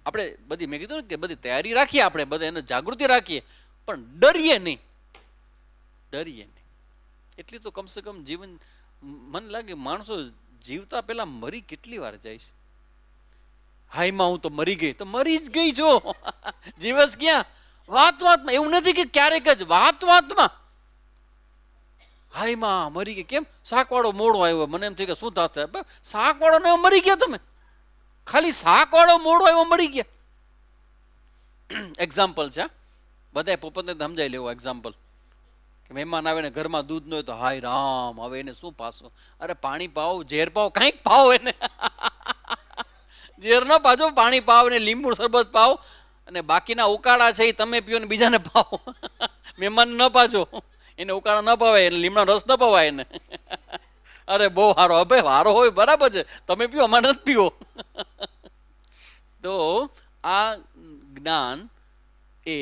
આપણે બધી, મેં કીધું ને કે બધી તૈયારી રાખીએ, આપણે બધા એને જાગૃતિ રાખીએ, પણ ડરીએ નહીં. એટલી તો કમસે કમ જીવન, મને લાગે માણસો જીવતા પહેલા મરી કેટલી વાર જાય છે. હાઈમાં હું તો મરી ગઈ, તો મરી જ ગઈ છો. જીવસ ક્યાં? વાતમાં. એવું નથી કે ક્યારેક જ, વાતમાં હાઈમાં મરી ગઈ. કેમ? શાકવાળો મોડો આવ્યો, મને એમ થયું કે શું થશે, શાકવાળો ને મરી ગયા તમે, ખાલી શાકવાળો મોડો આવ્યો મરી ગયા. એક્ઝામ્પલ છે, બધાએ પોપતને સમજાઈ લેવો. એક્ઝામ્પલ કે મહેમાન આવે ને ઘરમાં દૂધ ન હોય તો હાય રામ, હવે એને શું પાસો? અરે પાણી પાવો, ઝેર પાવો, કંઈક પાવો એને. ઝેર ન પાજો, પાણી પાવ ને લીંબુ શરબત પાવ, અને બાકીના ઉકાળા છે એ તમે પીઓ ને બીજાને પાવો. મહેમાન ન પાજો, એને ઉકાળા ન પવાય, એને લીમડાનો રસ ન પવાય એને. અરે બહુ સારો, હવે સારો હોય બરાબર છે, તમે પીઓ, અમારે નથી પીવો. તો આ જ્ઞાન એ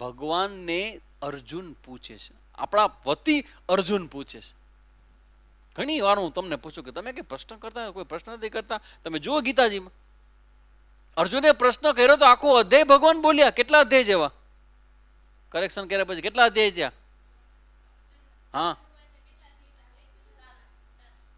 ભગવાનને અર્જુન પૂછે છે, આપણા વતી અર્જુન પૂછે છે. ઘણી વાર હું તમને પૂછું કે તમે કઈ પ્રશ્ન કરતા, કોઈ પ્રશ્ન નથી કરતા. તમે જુઓ ગીતાજીમાં અર્જુને પ્રશ્ન કર્યો તો આખો અધ્યાય ભગવાન બોલ્યા. કેટલા અધ્યાય જેવા? કરેક્શન કર્યા પછી કેટલા અધ્યાય થયા? હા,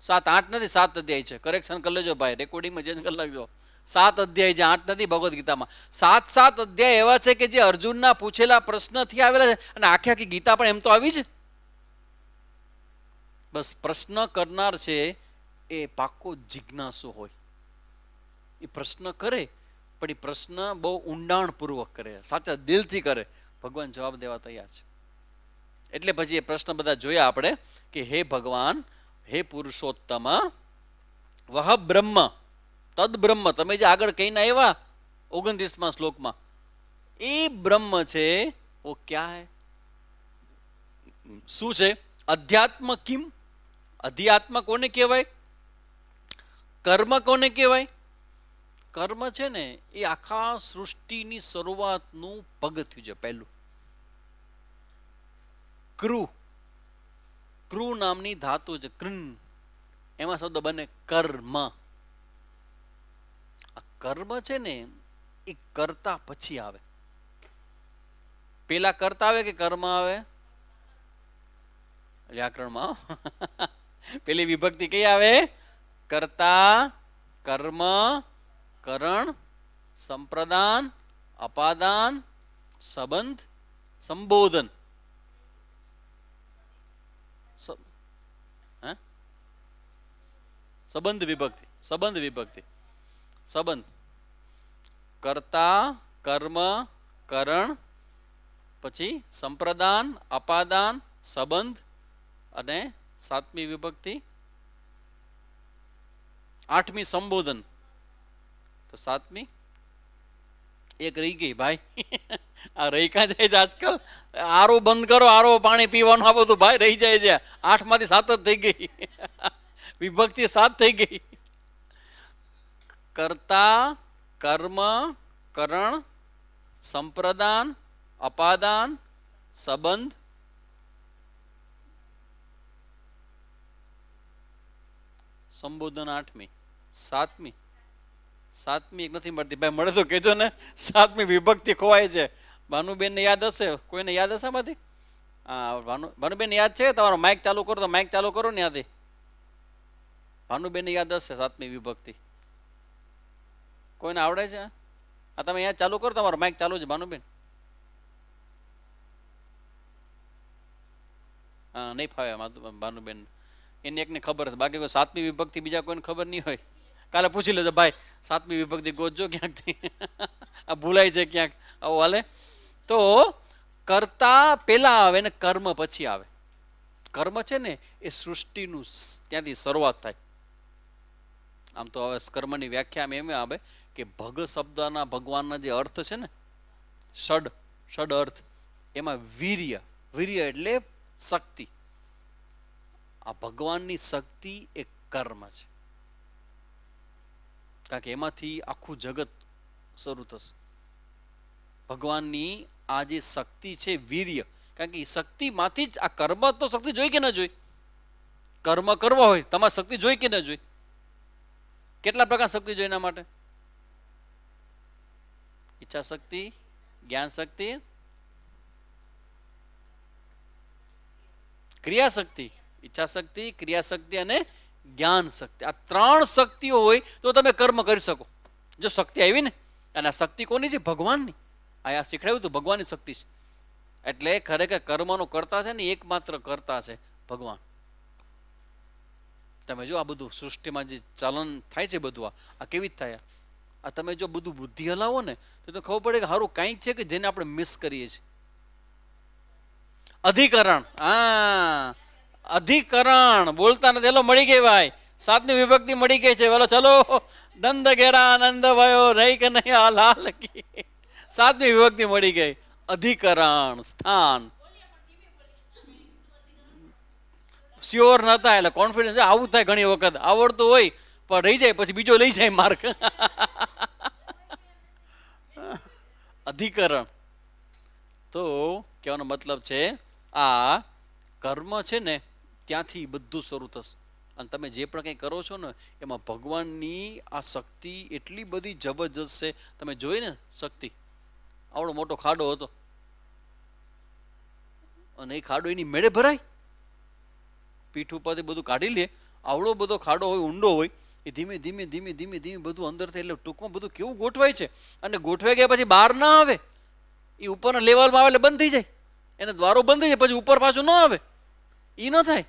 7 8 નથી, 7 અધ્યાય છે. કરેક્શન કરી લેજો ભાઈ, રેકોર્ડિંગમાં ચેન્જ કરી નાખજો. 7 અધ્યાય છે, 8 નથી. ભગવદ્ ગીતામાં 7 અધ્યાય એવા છે કે જે અર્જુનના પૂછેલા પ્રશ્નથી આવેલા છે. અને આખી ગીતા પણ એમ તો આવી છે. બસ પ્રશ્ન કરનાર છે એ પાકો જિજ્ઞાસુ હોય. એ પ્રશ્ન કરે, પણ એ પ્રશ્ન બહુ ઊંડાણપૂર્વક કરે, સાચા દિલથી કરે. ભગવાન જવાબ દેવા તૈયાર છે. એટલે પછી એ પ્રશ્ન બધા જોયા આપણે કે હે ભગવાન, હે પુરુષોત્તમ, વહ બ્રહ્મ તદ બ્રહ્મ, તમે જે આગળ કહીને આવ્યા 29મા શ્લોકમાં, એ બ્રહ્મ છે વો ક્યા હૈ, શું છે? અધ્યાત્મ કિમ, અધ્યાત્મ કોને કહેવાય? કર્મ કોને કહેવાય? કર્મ છે ને એ આખા સૃષ્ટિની શરૂઆતનું પગથિયું છે. પહેલું ક્રુ, ક્રુ નામની ધાતુ છે, કૃન, એમાં શબ્દ બને કર્મ. આ કર્મ છે ને એ કરતા પછી આવે. પેલા કરતા આવે કે કર્મ આવે? વ્યાકરણમાં પેલી વિભક્તિ કઈ આવે? કર્તા, કર્મ, કરણ, સંપ્રદાન, અપાદાન, સંબંધ, સંબોધન. સંબંધ વિભક્તિ, સંબંધ વિભક્તિ, સંબંધ, કર્તા, કર્મ, કરણ, પછી સંપ્રદાન, અપાદાન, સંબંધ, અને 7મી વિભક્તિ 8મી સંબોધન. તો 7મી એક રહી ગઈ ભાઈ. આ રહી કાં જાય છે આજકાલ? આરો બંધ કરો, આરો પાણી પીવાનું, આ બધું ભાઈ રહી જાય છે. 8માંથી 7 જ થઈ ગઈ. વિભક્તિ 7 થઈ ગઈ. કર્તા, કર્મ, કરણ, સંપ્રદાન, અપાદાન, સંબંધ, સંબોધન 8મી. 7મી એક નથી મળતી ભાઈ, મળે તો કહેજો ને. 7મી વિભક્તિ ખોવાય છે. ભાનુબેનને યાદ હશે? કોઈને યાદ હશે આમાંથી? હા, ભાનુબેન યાદ છે? તમારો માઇક ચાલુ કરો તો માઇક ચાલુ કરો ને ત્યાંથી. ભાનુબેનને યાદ હશે 7મી વિભક્તિ? કોઈને આવડે છે? હા, તમે યાદ ચાલુ કરો, તમારો માઇક ચાલુ છે ભાનુબેન. હા, નહીં ફાવે ભાનુબેન, એને એકને ખબર છે, બાકી કોઈ 7મી વિભક્તિ બીજા કોઈને ખબર નહીં હોય. કાલે પૂછી લેજો ભાઈ, 7મી વિભક્તિ ગોતજો ક્યાંકથી. આ ભૂલાય છે ક્યાંક, આવું હાલે. તો કર્તા પેલા આવે ને કર્મ પછી આવે. કર્મ છે ને એ સૃષ્ટિનું ત્યાંથી શરૂઆત થાય. આમ તો હવે કર્મની વ્યાખ્યા એમ આવે કે ભગ શબ્દના, ભગવાનના જે અર્થ છે ને, ષડ અર્થ, એમાં વીર્ય, વીર્ય એટલે શક્તિ. આ ભગવાનની શક્તિ એ કર્મ છે, કારણ કે એમાંથી આખું જગત શરૂ થશે. ભગવાનની આ જે શક્તિ છે વીર્ય, કારણ કે એ શક્તિમાંથી જ આ કર્મ. તો શક્તિ જોઈ કે ન જોઈ? કર્મ કરવા હોય તમારે શક્તિ જોઈ કે ન જોઈ? કેટલા પ્રકાર શક્તિ જોઈ એના માટે? ઈચ્છા શક્તિ, જ્ઞાન શક્તિ, ક્રિયા શક્તિ. ઈચ્છા શક્તિ, ક્રિયા શક્તિ અને જ્ઞાન શક્તિ. આ 3 શક્તિઓ હોય તો તમે કર્મ કરી શકો. જો શક્તિ આવી ને, અને આ શક્તિ કોની છે? ભગવાનની. આ શીખડાવ્યું હતું, ભગવાનની શક્તિ છે. એટલે ખરેખર કર્મનો કરતા છે ને એકમાત્ર કરતા છે ભગવાન. તમે જો આ બધું સૃષ્ટિમાં જે ચલન થાય છે બધું, આ કેવી જ થાય? આ તમે જો બધું બુદ્ધિ હલાવો ને તો ખબર પડે કે સારું કંઈક છે કે જેને આપણે મિસ કરીએ છીએ. અધિકરણ. હા, અધિકરણ બોલતા નથી. એલો મળી ગઈ ભાઈ, 7મી વિભક્તિ મળી ગઈ છે. બોલો ચલો, નંદ ઘેરા આનંદ ભયો, રહી કે નહીં આ લાલ કી. 7મી વિભક્તિ મળી ગઈ. અધિકરણ, સ્થાન. શ્યોર નતા એટલે કોન્ફિડન્સ. આવું થાય ઘણી વખત, આવડતું હોય પણ રહી જાય, પછી બીજો લઈ જાય માર્ક. અધિકરણ. તો કહેવાનો મતલબ છે આ કર્મ છે ને ત્યાંથી બધું શરૂ થશે. અને તમે જે પણ કંઈ કરો છો ને એમાં ભગવાનની આ શક્તિ એટલી બધી જબરજસ્ત છે. તમે જોઈ ને શક્તિ, આવડો મોટો ખાડો હતો અને એ ખાડો એની મેળે ભરાય, પીઠ ઉપરથી બધું કાઢી લે. આવડો બધો ખાડો હોય, ઊંડો હોય, એ ધીમે ધીમે ધીમે ધીમે ધીમે બધું અંદરથી, એટલે ટૂંકમાં બધું કેવું ગોઠવાય છે. અને ગોઠવાઈ ગયા પછી બહાર ના આવે, એ ઉપરના લેવલમાં આવે એટલે બંધ થઈ જાય, એને દ્વારો બંધ થઈ જાય, પછી ઉપર પાછું ન આવે. એ ન થાય.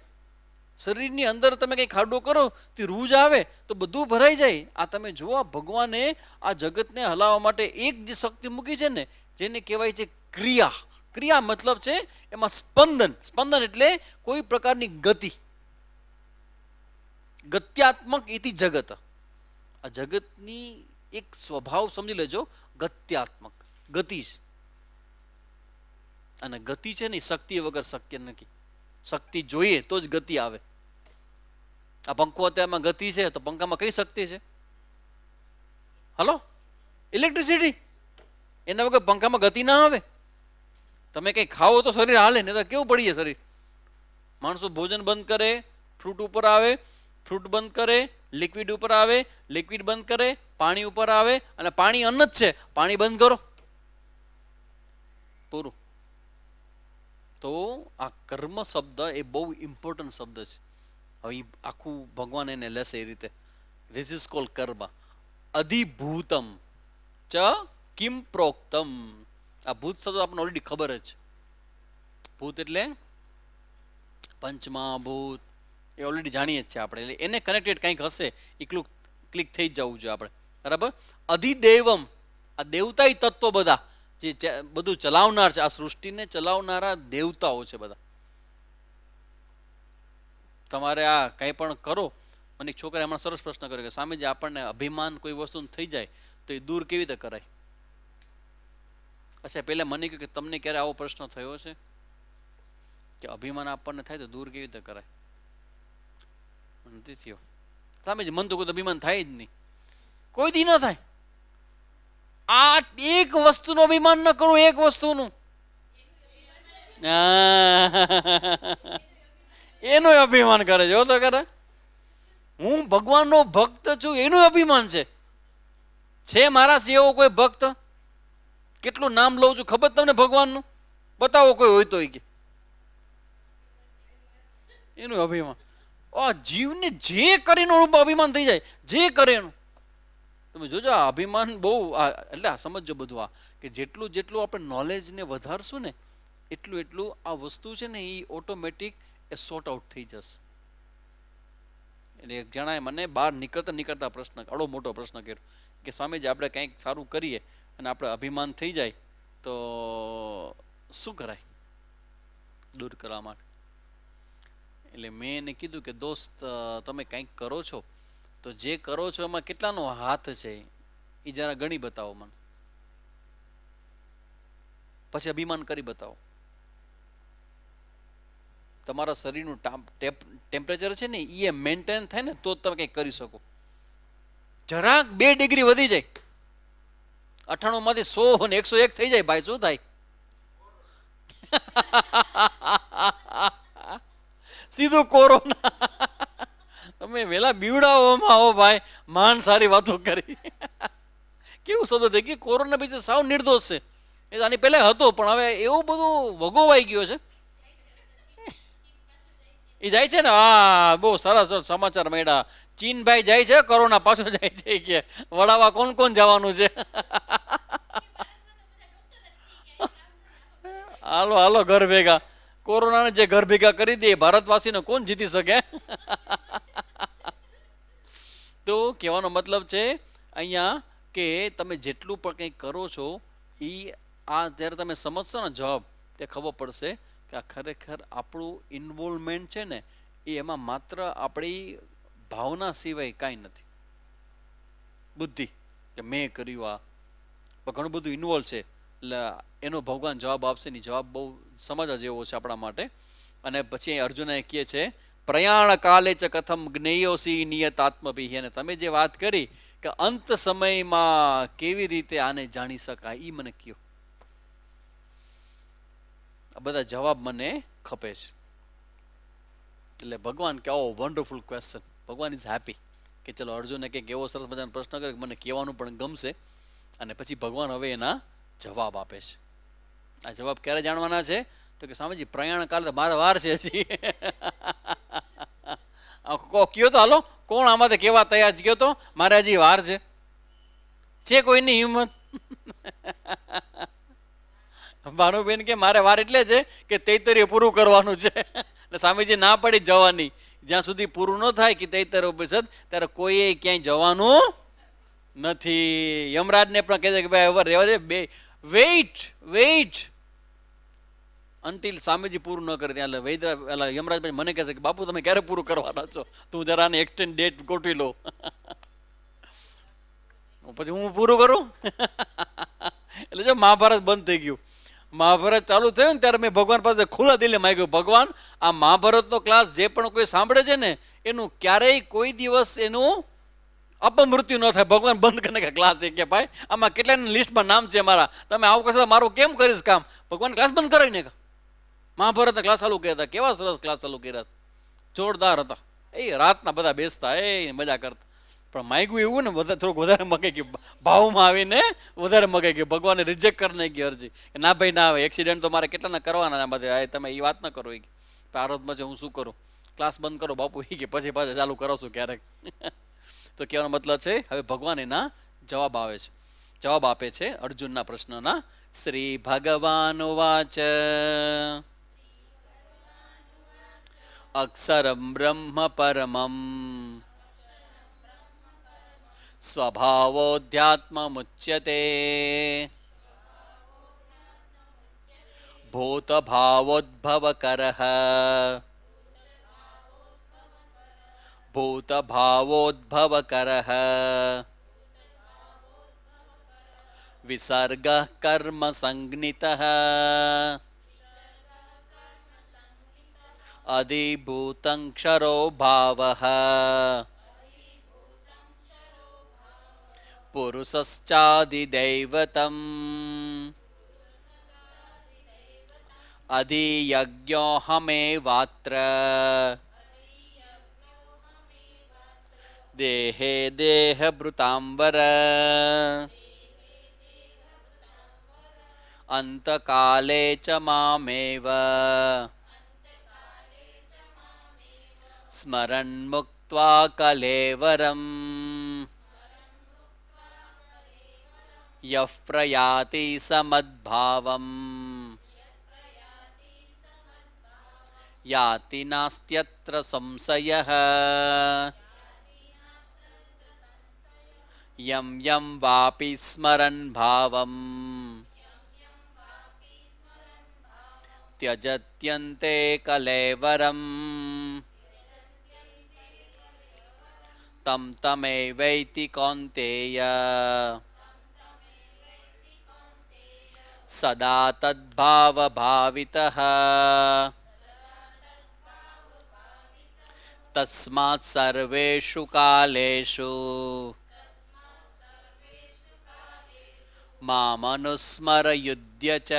શરીરની અંદર તમે કંઈ ખાડો કરો તો રૂજ આવે તો બધું ભરાઈ જાય. આ તમે જુઓ, ભગવાને આ જગતને હલાવવા માટે એક જે શક્તિ મૂકી છે ને, જેને કહેવાય છે ક્રિયા. ક્રિયા મતલબ છે એમાં સ્પંદન. સ્પંદન એટલે કોઈ પ્રકારની ગતિ. ગત્યાત્મક ઇતિ જગત. આ જગતની એક સ્વભાવ સમજી લેજો, ગત્યાત્મક, ગતિ છે. અને ગતિ છે ને શક્તિ વગર શક્ય નથી. શક્તિ જોઈએ તો જ ગતિ આવે. આ પંખો અત્યારમાં ગતિ છે તો પંખામાં કઈ શક્તિ છે? Hello, electricity. એના વગર પંખામાં ગતિ ના આવે. તમે કંઈ ખાઓ તો શરીર હાલે, ને તો કેવું પડીએ શરીર. માણસો ભોજન બંધ કરે, ફ્રૂટ ઉપર આવે, ફ્રૂટ બંધ કરે, લિક્વિડ ઉપર આવે, લિક્વિડ બંધ કરે, પાણી ઉપર આવે, અને પાણી અન્ન જ છે, પાણી બંધ કરો, પૂરું. તો આ કર્મ શબ્દ એ બહુ ઇમ્પોર્ટન્ટ શબ્દ છે. હવે આખું ભગવાન એને લેશે એ રીતે. ધીસ ઇઝ કોલ્ડ કર્મ. અધિભૂતમ ચ કિમ પ્રોક્તમ. આ ભૂત શબ્દ આપણને ઓલરેડી ખબર જ. ભૂત એટલે પંચમહાભૂત, એ ઓલરેડી જાણીએ જ છે આપણે. એટલે એને કનેક્ટેડ કંઈક હશે, એટલું ક્લિક થઈ જ જવું જોઈએ આપણે, બરાબર. અધિદેવમ, આ દેવતાઈ તત્વો બધા જે બધું ચલાવનાર છે, આ સૃષ્ટિને ચલાવનારા દેવતાઓ છે બધા. તમારે આ કંઈ પણ કરો. મને એક છોકરાએ હમણાં સરસ પ્રશ્ન કર્યો કે સામે જે આપણને અભિમાન કોઈ વસ્તુ થઈ જાય તો એ દૂર કેવી રીતે કરાય? અચ્છા, પહેલા મને કહ્યું કે તમને ક્યારે આવો પ્રશ્ન થયો છે કે અભિમાન આપણને થાય તો દૂર કેવી રીતે કરાય? નથી થયો. સામે જ મન તો કોઈ અભિમાન થાય જ નહીં, કોઈ દી ન થાય. આ એક વસ્તુનું અભિમાન ન કરું, એક વસ્તુનું, એનું અભિમાન કરે છે. તો કરે હું ભગવાનનો ભક્ત છું એનું અભિમાન છે મારા એવો કોઈ ભક્ત? કેટલું નામ લઉં છું ખબર તમને ભગવાનનું? બતાવો કોઈ હોય તો. કે એનું અભિમાન. જીવને જે કરીને અભિમાન થઈ જાય, જે કરે એનું. તમે જોજો આ અભિમાન બહુ, એટલે આ સમજો બધું. આ કે જેટલું જેટલું આપણે નોલેજને વધારશું ને એટલું એટલું આ વસ્તુ છે ને એ ઓટોમેટિક એ સોર્ટ આઉટ થઈ જશે. એટલે એક જણાએ મને બહાર નીકળતા પ્રશ્ન, અડો મોટો પ્રશ્ન કર્યો કે સ્વામીજી આપણે કંઈક સારું કરીએ અને આપણે અભિમાન થઈ જાય તો શું કરાય દૂર કરવા માટે? એટલે મેં એને કીધું કે દોસ્ત, તમે કંઈક કરો છો તો જે કરો છો એમાં કેટલાનો હાથ છે એ જરા ગણી બતાવો મને, પછી અભિમાન કરી બતાવો. તમારા શરીરનું ટેમ્પરેચર છે ને એ મેન્ટેન થાય ને તો તમે કંઈક કરી શકો. જરાક 2 ડિગ્રી વધી જાય, 98 માંથી 100 ને 101 થઈ જાય, ભાઈ શું થાય? સીધું કોરોના. તમે વેલા બીવડાવવામાં આવો ભાઈ, માન સારી વાતો કરી. કેવું શબ્દ થઈ ગયું કોરોના, બીજું સાવ નિર્દોષ છે. એ આની પહેલા હતો પણ હવે એવું બધું વગોવાઈ ગયો છે. એ જાય છે ને, હા બહુ સરસ સમાચાર મળ્યા. ચીન ભાઈ જાય છે, કોરોના પાછો જાય છે. કે વડાવા કોણ કોણ જવાનું છે? હાલો હાલો ઘર ભેગા. કોરોનાને જે ઘર ભેગા કરી દે ભારતવાસીને કોણ જીતી શકે? તો કહેવાનો મતલબ છે અહીંયા કે તમે જેટલું પણ કંઈક કરો છો એ આ જ્યારે તમે સમજશો ને જવાબ, તે ખબર પડશે કે આ ખરેખર આપણું ઇન્વોલ્વમેન્ટ છે ને એ એમાં માત્ર આપણી ભાવના સિવાય કાંઈ નથી. બુદ્ધિ કે મેં કર્યું આ, પણ ઘણું બધું ઇન્વોલ્વ છે. એટલે એનો ભગવાન જવાબ આપશે ને, જવાબ બહુ સમજવા જેવો છે આપણા માટે. અને પછી અર્જુન કહે છે પ્રયાણ કાલે ચ કથમ જ્ઞેયોસી નિયત આત્મભી. અને તમે જે વાત કરી કે અંત સમયમાં કેવી રીતે આને જાણી શકાય એ મને કહો. આ બધા જવાબ મને ખપે છે. એટલે ભગવાન કે ઓ વન્ડરફુલ ક્વેશ્ચન. ભગવાન ઇઝ હેપી કે ચલો અર્જુને કંઈક એવો સરસ મજાનો પ્રશ્ન કરે કે મને કહેવાનું પણ ગમશે. અને પછી ભગવાન હવે એના જવાબ આપે છે. આ જવાબ ક્યારે જાણવાના છે? તો કે સ્વામીજી પ્રયાણ કાલે મારે વાર છે હજી. કયો તો હાલો, કોણ આમાંથી કેવા તૈયાર કયો તો? મારે હજી વાર છે કોઈની હિંમત? ભાનુબેન કે મારે વાર એટલે છે કે 73 પૂરું કરવાનું છે. સ્વામીજી ના પડી જવાની. જ્યાં સુધી પૂરું ન થાય કે 73 ઉપનિષદ ત્યારે કોઈએ ક્યાંય જવાનું નથી. યમરાજને પણ કહે છે કે ભાઈ હવે રહેવા દે, વેઇટ. અનટિલ સ્વામીજી પૂરું ન કરે ત્યાં વૈદ્ય યમરાજભાઈ મને કહે છે કે બાપુ તમે ક્યારે પૂરું કરવાના છો, તું જરા આને એક્સટેન્ડ ડેટ ગોઠવી લો. પછી હું પૂરું કરું. એટલે જો મહાભારત બંધ થઈ ગયું. મહાભારત ચાલુ થયું ને ત્યારે મેં ભગવાન પાસે ખુલ્લા દિલે માંગ્યું, ભગવાન આ મહાભારતનો ક્લાસ જે પણ કોઈ સાંભળે છે ને એનું ક્યારેય કોઈ દિવસ એનું અપમૃત્યુ ન થાય. ભગવાન બંધ કરીને કે ક્લાસ છે કે ભાઈ આમાં કેટલાની લિસ્ટમાં નામ છે મારા, તમે આવું કશો મારું કેમ કરીશ કામ. ભગવાન ક્લાસ બંધ કરાવીને મહાભારતના ક્લાસ ચાલુ કર્યા હતા. કેવા સરસ ક્લાસ ચાલુ કર્યા હતા, જોરદાર હતા. એ રાતના બધા બેસતા એ મજા કરતા. પણ માગ્યું એવું ને બધા થોડુંક વધારે મગાઈ ગયું, ભાવમાં આવીને વધારે મગાઈ ગયું. ભગવાને રિજેક્ટ કરી નાખી અરજી કે ના ભાઈ ના આવે, એક્સિડન્ટ તો મારે કેટલાના કરવાના એમાંથી, તમે એ વાત ન કરો. એ પ્રારબ્ધમાં છે હું શું કરું, ક્લાસ બંધ કરો બાપુ એ કે પછી પાછા ચાલુ કરો છું ક્યારેક. તો કહેવાનો મતલબ છે હવે ભગવાન એના જવાબ આપે છે અર્જુનના પ્રશ્નના. શ્રી ભગવાન વાચ અક્ષરમ બ્રહ્મ પરમમ સ્વભાવોધ્યાત્મમુચ્યતે ભૂતભાવોદ્ભવકરઃ ભૂતભાવોદ્ભવકરઃ વિસર્ગઃ કર્મ સંજ્ઞિતઃ અધિભૂતં ક્ષરો ભાવઃ પુરુષશ્ચાદિદૈવતમ અધિયજ્ઞોહમેવાત્ર દેહે દેહભૃતાંબર અંતકાલે ચ મામેવ સ્મરન મુક્ત્વા કલેવરમ યઃ પ્રયાતિ સમદ્ભાવમ યાતિ નાસ્ત્યત્ર સંશયઃ યમ યમ વાપી સ્મરન ભાવમ ત્યજત્યન્તે કલેવરમ તમ તમૈવૈતિ કૌન્તેય સદા તદ્ભાવ ભાવિતઃ તસ્માत् સર્વેષુ કાલેષુ મામનુસ્મર યુધ્ય ચ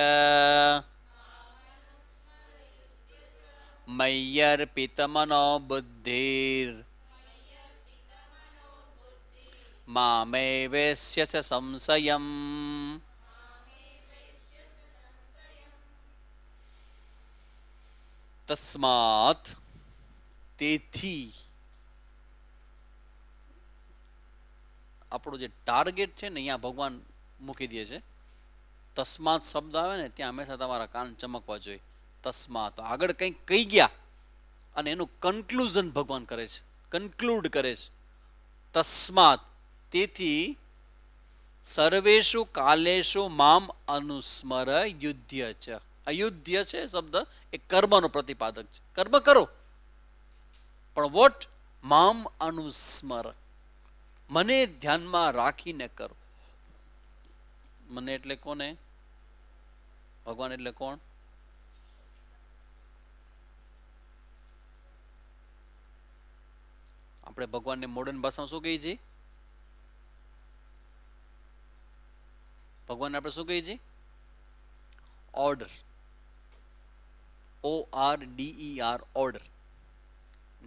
મય્યર્પિતમનો બુદ્ધિર મામેવેસ્ય ચ સંશયમ. તસ્માત તેથી આપણું જે ટાર્ગેટ છે ને અહીંયા ભગવાન મૂકી દે છે. તસ્માત શબ્દ આવે ને ત્યાં હંમેશા તમારા કાન ચમકવા જોઈએ. તસ્માત આગળ કંઈક કહી ગયા અને એનું કન્ક્લુઝન ભગવાન કરે છે, કન્ક્લુડ કરે છે. તસ્માત તેથી સર્વેષુ કાલેષુ મામ અનુસ્મર યુધ્ય છે. અયુધ્ય છે શબ્દ એ કર્મનો પ્રતિપાદક છે. કર્મ કરો પણ વોટ મામ અનુસ્મર, મને ધ્યાનમાં રાખીને કરો. મને એટલે કોને? ભગવાન એટલે કોણ? આપણે ભગવાનને મોડર્ન ભાષામાં શું કહીએ છીએ? ભગવાન આપણે શું કહીએ છીએ? ઓર્ડર. ORDER, ઓર્ડર,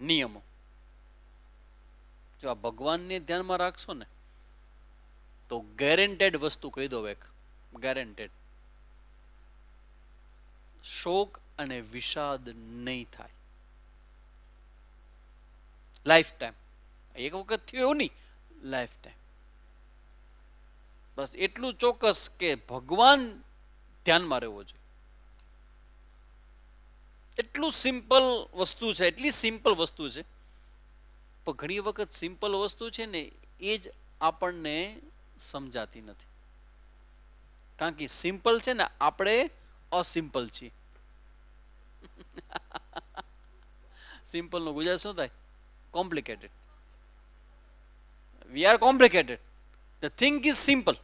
નિયમો. જો આ ભગવાનને ધ્યાનમાં રાખશો ને તો ગેરેન્ટેડ વસ્તુ કહી દો એક, ગેરેન્ટેડ. શોક અને વિષાદ નહીં થાય લાઈફ ટાઈમ. એક વખત થયું એવું નહીં, લાઈફ ટાઈમ. બસ એટલું ચોક્કસ કે ભગવાન ધ્યાનમાં રહેવો જોઈએ. એટલું સિમ્પલ વસ્તુ છે, એટલી સિમ્પલ વસ્તુ છે. પણ ઘણી વખત સિમ્પલ વસ્તુ છે ને એ જ આપણને સમજાતી નથી. કારણ કે સિમ્પલ છે ને આપણે અસિમ્પલ છીએ. સિમ્પલનું ગુજરાત શું થાય? Complicated. We are complicated. The thing is simple.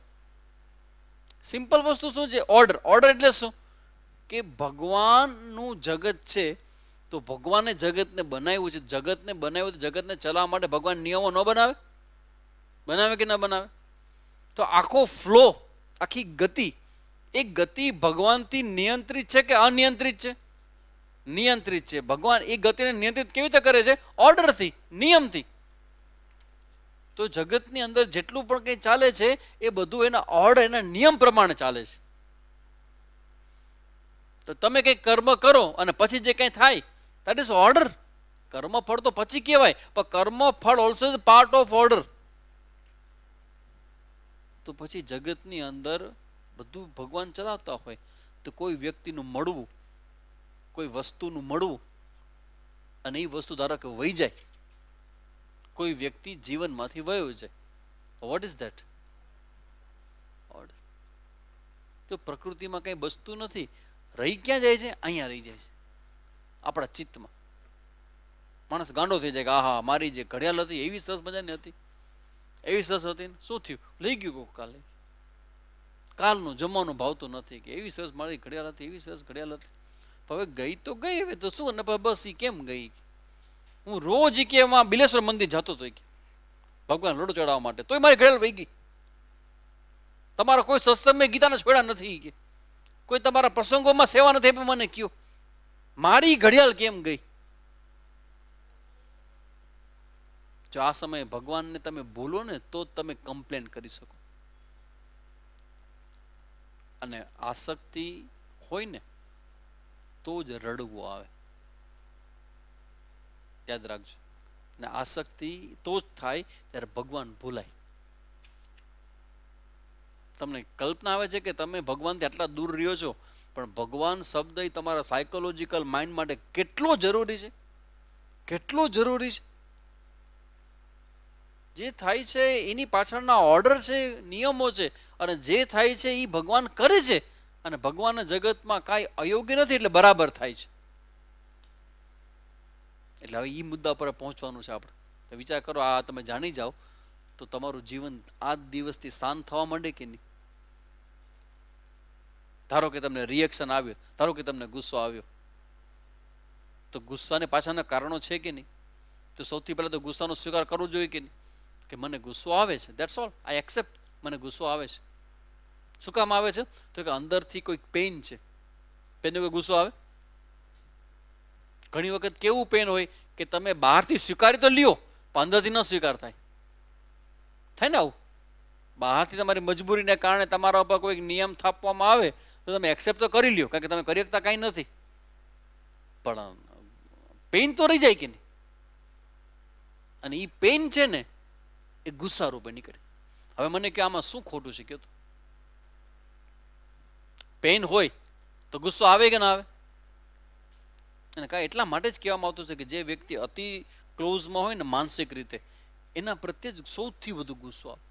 Simple વસ્તુ શું છે? ઓર્ડર. ઓર્ડર એટલે શું? કે ભગવાનનું જગત છે, તો ભગવાને જગતને બનાવ્યું છે. જગતને બનાવ્યું તો જગતને ચલાવવા માટે ભગવાન નિયમો ન બનાવે? બનાવે કે ના બનાવે? તો આખો ફ્લો, આખી ગતિ, એ ગતિ ભગવાનથી નિયંત્રિત છે કે અનિયંત્રિત છે? નિયંત્રિત છે. ભગવાન એ ગતિને નિયંત્રિત કેવી રીતે કરે છે? ઓર્ડરથી, નિયમથી. તો જગતની અંદર જેટલું પણ કંઈ ચાલે છે એ બધું એના ઓર્ડર, એના નિયમ પ્રમાણે ચાલે છે. તો તમે કંઈક કર્મ કરો અને પછી જે કંઈ થાય, દેટ ઇઝ ઓર્ડર. કર્મફળ તો પછી કહેવાય, પણ કર્મફળ also is part of order. તો પછી જગતની અંદર બધું ભગવાન ચલાવતા હોય, તો કોઈ વ્યક્તિનું મળવું, કોઈ વસ્તુનું મળવું, અને એ વસ્તુ ધારો કે વહી જાય, કોઈ વ્યક્તિ જીવનમાંથી વયો જાય, વોટ ઇઝ ધેટ? ઓર્ડર. તો પ્રકૃતિમાં કંઈ બસતું નથી. રહી ક્યાં જાય છે? અહીંયા રહી જાય છે, આપણા ચિત્તમાં. માણસ ગાંડો થઈ જાય કે આહા, મારી જે ઘડિયાળ હતી એવી સરસ મજાની હતી, એવી સરસ હતી, શું થયું? લઈ ગયું કોક કાલે. કાલનું જમવાનું ભાવતું નથી કે એવી સરસ મારી ઘડિયાળ હતી, એવી સરસ ઘડિયાળ હતી. હવે ગઈ તો ગઈ, હવે તો શું? ને બસ એ કેમ ગઈ? હું રોજ કે એમાં બિલેશ્વર મંદિર જતો હતો કે ભગવાન લોડો ચડાવવા માટે, તોય મારી ઘડિયાળ વહી ગઈ. તમારા કોઈ સત્સંગમાં ગીતાના છોડા નથી કે કોઈ તમારા પ્રસંગોમાં સેવા નથી આપી, મને કયો મારી ઘડિયાળ કેમ ગઈ? જો આ સમયે ભગવાનને તમે ભૂલો ને તો જ તમે કમ્પ્લેન કરી શકો. અને આસક્તિ હોય ને તો જ રડવું આવે, યાદ રાખજો. ને આસક્તિ તો જ થાય જ્યારે ભગવાન ભૂલાય. તમને કલ્પના આવે છે કે તમે ભગવાનથી આટલા દૂર રહ્યો છો, પણ ભગવાન શબ્દ એ તમારા સાયકોલોજીકલ માઇન્ડ માટે કેટલો જરૂરી છે, કેટલો જરૂરી છે. જે થાય છે એની પાછળના ઓર્ડર છે, નિયમો છે, અને જે થાય છે એ ભગવાન કરે છે. અને ભગવાન જગતમાં કાંઈ અયોગ્ય નથી, એટલે બરાબર થાય છે. એટલે હવે એ મુદ્દા પર પહોંચવાનું છે આપણે. તો વિચાર કરો, આ તમે જાણી જાઓ તો તમારું જીવન આ દિવસથી શાંત થવા માંડે કે નહીં? ધારો કે તમને રિએક્શન આવ્યું, ધારો કે તમને ગુસ્સો આવ્યો, તો ગુસ્સાને પાછળના કારણો છે કે નહીં? તો સૌથી પહેલાં તો ગુસ્સાનો સ્વીકાર કરવો જોઈએ કે નહીં? કે મને ગુસ્સો આવે છે, દેટ્સ ઓલ, આઈ એક્સેપ્ટ, મને ગુસ્સો આવે છે. શું કામ આવે છે? તો કે અંદરથી કોઈ પેઇન છે. પેનને કોઈ ગુસ્સો આવે? ઘણી વખત કેવું પેન હોય કે તમે બહારથી સ્વીકારી તો લ્યો, પણ અંદરથી ન સ્વીકાર થાય. થાય ને આવું? બહારથી તમારી મજબૂરીને કારણે તમારા ઉપર કોઈ નિયમ થાપવામાં આવે તો તમે એક્સેપ્ટ તો કરી લ્યો, કારણ કે તમે કરી શકતા કાંઈ નથી, પણ પેઇન તો રહી જાય કે નહીં? અને એ પેઇન છે ને એ ગુસ્સા રૂપે નીકળે. હવે મને કે આમાં શું ખોટું છે? કયો તો. પેઇન હોય તો ગુસ્સો આવે કે ના આવે? અને કાંઈ એટલા માટે જ કહેવામાં આવતું છે કે જે વ્યક્તિ અતિ ક્લોઝમાં હોય ને માનસિક રીતે, એના પ્રત્યે જ સૌથી વધુ ગુસ્સો આવે.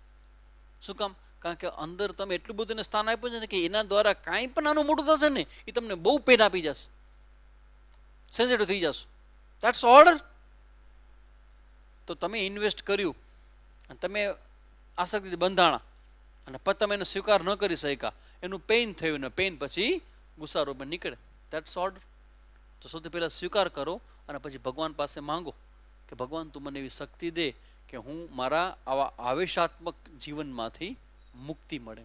શું કામ? કારણ કે અંદર તમે એટલું બધું સ્થાન આપ્યું છે ને કે એના દ્વારા કાંઈ પણ નાનું મોટું થશે ને એ તમને બહુ પેન આપી જશે, સેન્સિટિવ થઈ જશો. That's order. તો તમે ઇન્વેસ્ટ કર્યું અને તમે આસક્તિથી બંધાણા અને પછી તમે એને સ્વીકાર ન કરી શક્યા, એનું પેઇન થયું ને પેઇન પછી ગુસ્સા રૂપે નીકળે, દેટ્સ ઓર્ડર. તો સૌથી પહેલાં સ્વીકાર કરો અને પછી ભગવાન પાસે માંગો કે ભગવાન તું મને એવી શક્તિ દે કે હું મારા આવા આવેશાત્મક જીવનમાંથી મુક્તિ મળે.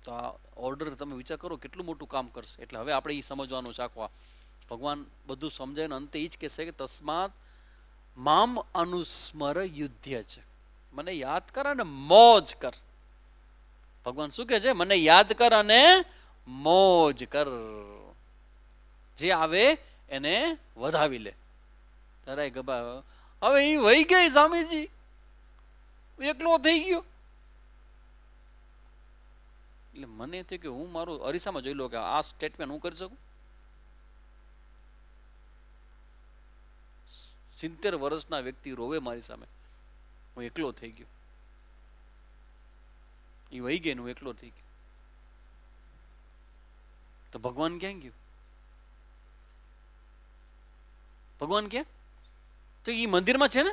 તો આ ઓર્ડર તમે વિચાર કરો કેટલું મોટું કામ કરશે. એટલે હવે આપણે એ સમજવાનું ચાખવા, ભગવાન બધું સમજાય ને અંતે એ જ કહેશે કે તસ્માત મામ અનુસ્મર યુધ્ય છે, મને યાદ કર અને મોજ કર. ભગવાન શું કહે છે? મને યાદ કર અને મોજ કર. જે આવે એને વધાવી લે. જરાય ગભા હવે એ વહી ગઈ સ્વામીજી, એકલો થઈ ગયો. એટલે મને થયું કે હું મારું અરીસામાં જોઈ લો કે આ સ્ટેટમેન્ટ હું કરી શકું? 70 વર્ષના વ્યક્તિ રોવે મારી સામે, હું એકલો થઈ ગયો. એ વહી ગઈ, હું એકલો થઈ ગયો. તો તો ભગવાન ક્યાં ગયું? ભગવાન ક્યાં? તો એ મંદિરમાં છે ને,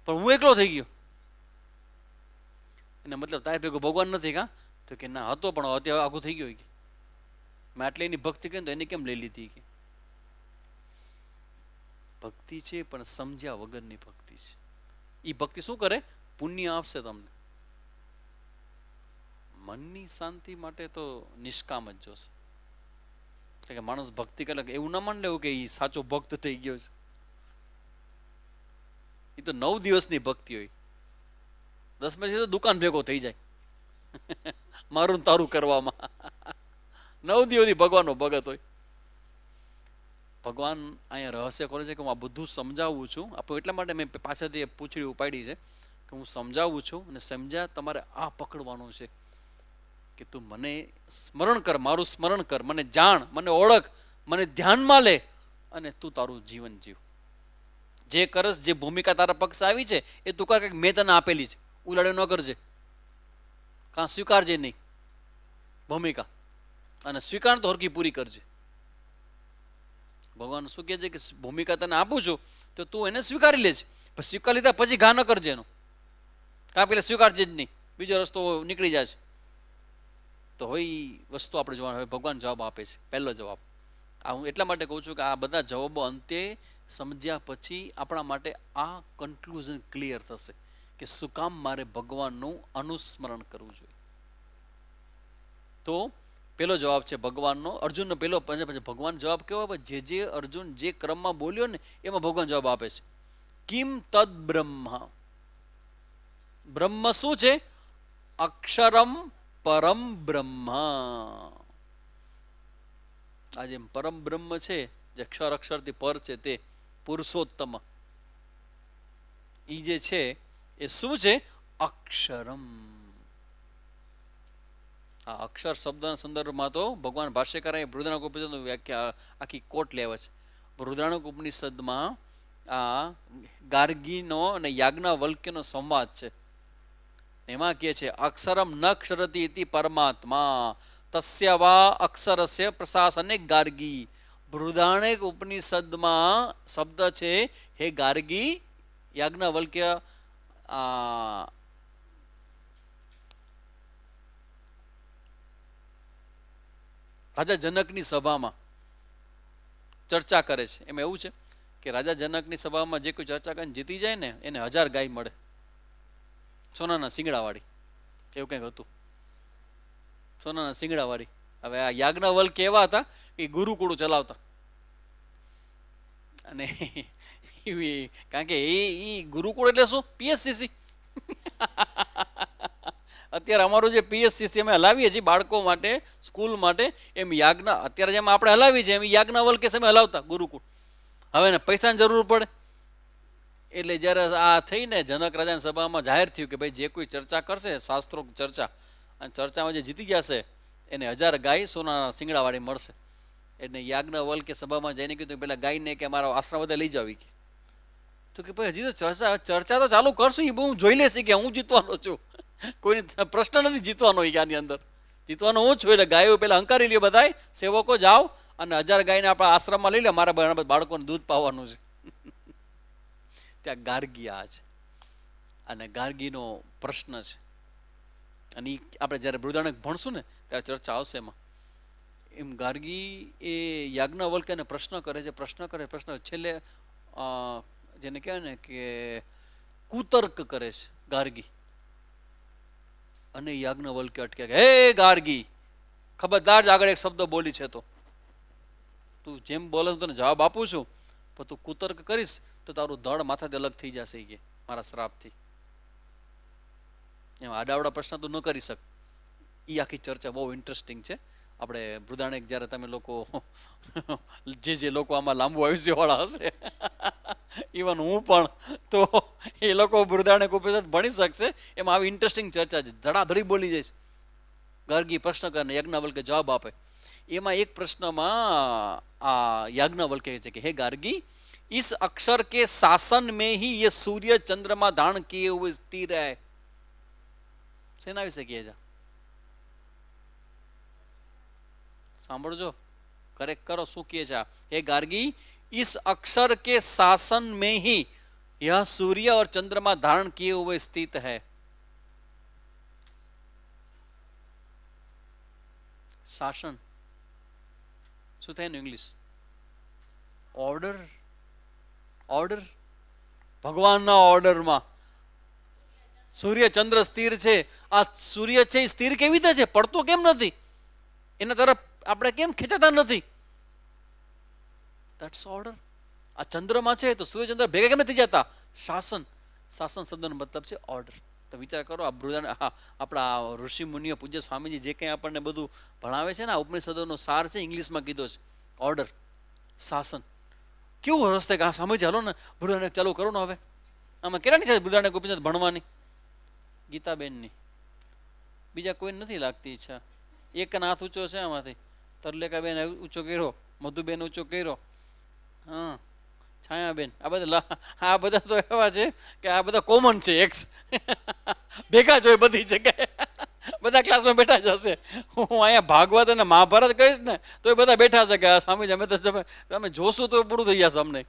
પણ હું એકલો થઈ ગયો. એને મતલબ તારે ભેગો ભગવાન નથી કા? તો કે ના હતો, પણ અત્યારે આખું થઈ ગયો. મેં આટલી એની ભક્તિ કરી તો એને કેમ લઈ લીધી? કે ભક્તિ છે પણ સમજ્યા વગરની ભક્તિ છે. એ ભક્તિ શું કરે? પુણ્ય આપશે તમને. મનની શાંતિ માટે તો નિષ્કામ જ જોશે. કે માણસ ભક્તિ કરે એવું ના માની લેવું કે એ સાચો ભક્ત થઈ ગયો છે. એ તો 9 દિવસની ભક્તિ હોય. 10 પછી તો દુકાન ભેગો થઈ જાય મારું તારું કરવામાં. 9 દિવસથી ભગવાનનો ભગત હોય. ભગવાન અહીંયા રહસ્ય કરે છે કે હું આ બધું સમજાવું છું. આપણે એટલા માટે મેં પાછળથી પૂછડી ઉપાડી છે કે હું સમજાવું છું, અને સમજ્યા તમારે આ પકડવાનું છે કે તું મને સ્મરણ કર, મારું સ્મરણ કર, મને જાણ, મને ઓળખ, મને ધ્યાનમાં લે, અને તું તારું જીવન જીવ. જે કરસ, જે ભૂમિકા તારા પક્ષ આવી છે એ તું કર. કંઈક મેં તને આપેલી છે, ઉલાડે ન કરજે, કાં સ્વીકારજે નહીં ભૂમિકા, અને સ્વીકાર તો હરકી પૂરી કરજે. ભગવાન શું કહે છે કે ભૂમિકા તને આપું છું તો તું એને સ્વીકારી લેજે. પણ સ્વીકાર લીધા પછી ઘા ન કરજે એનો, કાં પેલા સ્વીકારજે જ નહીં, બીજો રસ્તો નીકળી જાય. તો હવે વસ્તુ આપણે જોવાનું. હવે ભગવાન જવાબ આપે છે, પહેલો જવાબ. આ હું એટલા માટે કહું છું કે આ બધા જવાબો અંતે સમજ્યા પછી આપણા માટે આ કન્ક્લુઝન ક્લિયર થશે કે શું કામ મારે ભગવાનનું અનુસ્મરણ કરવું જોઈએ. તો પેલો જવાબ છે ભગવાનનો. અર્જુનનો પેલો, પછી ભગવાન જવાબ કેવો આપે? જે અર્જુન જે ક્રમમાં બોલ્યો ને એમાં ભગવાન જવાબ આપે છે. કિમ તદ બ્રહ્મ. બ્રહ્મ શું છે? અક્ષરમ પરમ બ્રહ્મ. આ જે પરમ બ્રહ્મ છે, જે અક્ષરથી પર છે, તે પુરુષોત્તમ, ઈ જે છે એ શું છે? અક્ષરમ. આ અક્ષર શબ્દના સંદર્ભમાં તો ભગવાન ભાષ્યકારે બૃહદારણ્યક ઉપનિષદની વ્યાખ્યા આખી કોટ લેવા છે. બૃહદારણ્યક ઉપનિષદમાં આ ગાર્ગીનો અને યાજ્ઞવલ્ક્યનો સંવાદ છે. એમાં કહે છે અક્ષરમ ન ક્ષરતી ઇતિ પરમાત્મા તસ્ય વા અક્ષરસ્ય પ્રશાસને ગાર્ગી. બૃહદારણ્યક ઉપનિષદમાં શબ્દ છે હે ગાર્ગી, યાજ્ઞવલ્ક્ય રાજા જનકની સભામાં ચર્ચા કરે છે. એમાં એવું છે કે રાજા જનકની સભામાં જે કોઈ ચર્ચા કરીને જીતી જાય ને એને 1000 ગાય મળે, સોનાના શિંગડાવાળી, એવું કંઈક હતું, સોનાના શિંગડાવાળી. હવે આ યાજ્ઞવલ્ક એવા હતા કે ગુરુકુળું ચલાવતા, અને કારણ કે એ ગુરુકુળ એટલે શું? પીએસસીસી. અત્યારે અમારું જે પીએસસીસી અમે હલાવીએ છીએ બાળકો માટે, સ્કૂલ માટે, એમ અત્યારે જેમ આપણે હલાવી છે એમ યાજ્ઞવલ્કે સમય હલાવતા ગુરુકુળ. હવે ને પૈસાની જરૂર પડે એટલે જ્યારે આ થઈને જનક રાજાની સભામાં જાહેર થયું કે ભાઈ જે કોઈ ચર્ચા કરશે, શાસ્ત્રો ચર્ચા, અને ચર્ચામાં જે જીતી ગયા છે એને 1000 ગાય સોનાના શિંગડાવાળી મળશે. એટલે યાજ્ઞવલ્કે સભામાં જઈને કીધું પેલા ગાયને કે અમારા આશ્રમ બધા લઈ જાવી. તો કે ભાઈ હજી તો ચર્ચા તો ચાલુ કરશું, એ બહુ જોઈ લેશે કે હું જીતવાનો છું. કોઈ પ્રશ્ન નથી જીતવાનો. આની અંદર જીતવાનો હું છું. એટલે ગાયો પેલા હંકારી લ્યો, બધા સેવકો જાઓ અને 1000 ગાયને આપણા આશ્રમમાં લઈ લે, મારા બાળકોને દૂધ પાવાનું છે. ત્યાં ગાર્ગી આ છે, અને ગાર્ગીનો પ્રશ્ન છે. અને આપણે જ્યારે બૃહદારણ્યક ભણશું ને ત્યારે ચર્ચા આવશે એમાં. એમ ગાર્ગી એ યાજ્ઞવલ્ક્યને પ્રશ્ન કરે છે, પ્રશ્ન છેલ્લે જેને કહેવાય ને કે કુતર્ક કરે છે ગાર્ગી. અને યાજ્ઞવલ્ક્ય અટકે કે હે ગાર્ગી, ખબરદાર આગળ એક શબ્દ બોલી છે તો તું જેમ બોલે હું તને જવાબ આપું છું, પણ તું કુતર્ક કરીશ તો તારું ધડ માથાથી અલગ થઈ જશે કે મારા શ્રાપથી. એમ આડાવડા પ્રશ્ન તું ન કરી શક. એ આખી ચર્ચા બહુ ઇન્ટરેસ્ટિંગ છે. આપણે બૃહદારણ્યક જ્યારે તમે લોકો જે લોકો આમાં લાંબુ આયુષ્યવાળા હશે, ઇવન હું પણ, તો એ લોકો બૃહદારણ્યક ઉપનિષદ ભણી શકશે. એમાં આવી ઇન્ટરેસ્ટિંગ ચર્ચા છે, ધડાધડી બોલી જાય. ગાર્ગી પ્રશ્ન કરે, યાજ્ઞવલ્કે જવાબ આપે. એમાં એક પ્રશ્નમાં આ યાજ્ઞવલ્કે કહે છે કે હે ગાર્ગી, इस अक्षर के शासन में ही ये सूर्य चंद्रमा धारण किए हुए स्थिर है. सेना विषय किए जा સાંભળજો, કરેક્ટ કરો શું કહે છે આ. હે ગાર્ગી, इस अक्षर के शासन में ही यह सूर्य और चंद्रमा धारण किए हुए स्थित है. શાસન શું થાય ઇંગ્લિશ? ઓર્ડર. ઓર્ડર ભગવાનના ઓર્ડરમાં સૂર્ય ચંદ્ર સ્થિર છે. આ સૂર્ય છે એ સ્થિર કેવી રીતે છે? પડતો કેમ નથી? એના તરફ આપણે કેમ ખેંચાતા નથી? That's order. આ ચંદ્રમાં છે તો સૂર્ય ચંદ્ર ભેગા કેમ નથી જતા? શાસન. શાસન શબ્દનો મતલબ છે ઓર્ડર. તો વિચાર કરો, આ બૃહદાન આપણા ઋષિ મુનિઓ પૂજ્ય સ્વામીજી જે કંઈ આપણને બધું ભણાવે છે ને, આ ઉપનિષદોનો સાર છે, ઇંગ્લિશમાં કીધો છે. ઓર્ડર, શાસન. કેવું રસ્તે કે સ્વામીજી હાલો ને બૃહદાન ચાલુ કરો ને. હવે આમાં કેટલાની છે બૃહદાન ઉપનિષદ ભણવાની? ગીતાબેનની. બીજા કોઈ નથી લાગતી ઈચ્છા. એક હાથ ઊંચો છે આમાંથી. તરલેકાબેન ઊંચો કર્યો, મધુબેન ઊંચો કર્યો, હા, છાયાબેન. આ બધા તો એવા છે કે આ બધા કોમન છે, એક્સ ભેગા જ હોય બધી જગ્યાએ, બધા ક્લાસમાં બેઠા જ હશે. હું અહીંયા ભાગવત અને મહાભારત કહીશ ને તો એ બધા બેઠા છે કે સ્વામીજી અમે તો તમે જોશું તો પૂરું થઈ જશે અમને.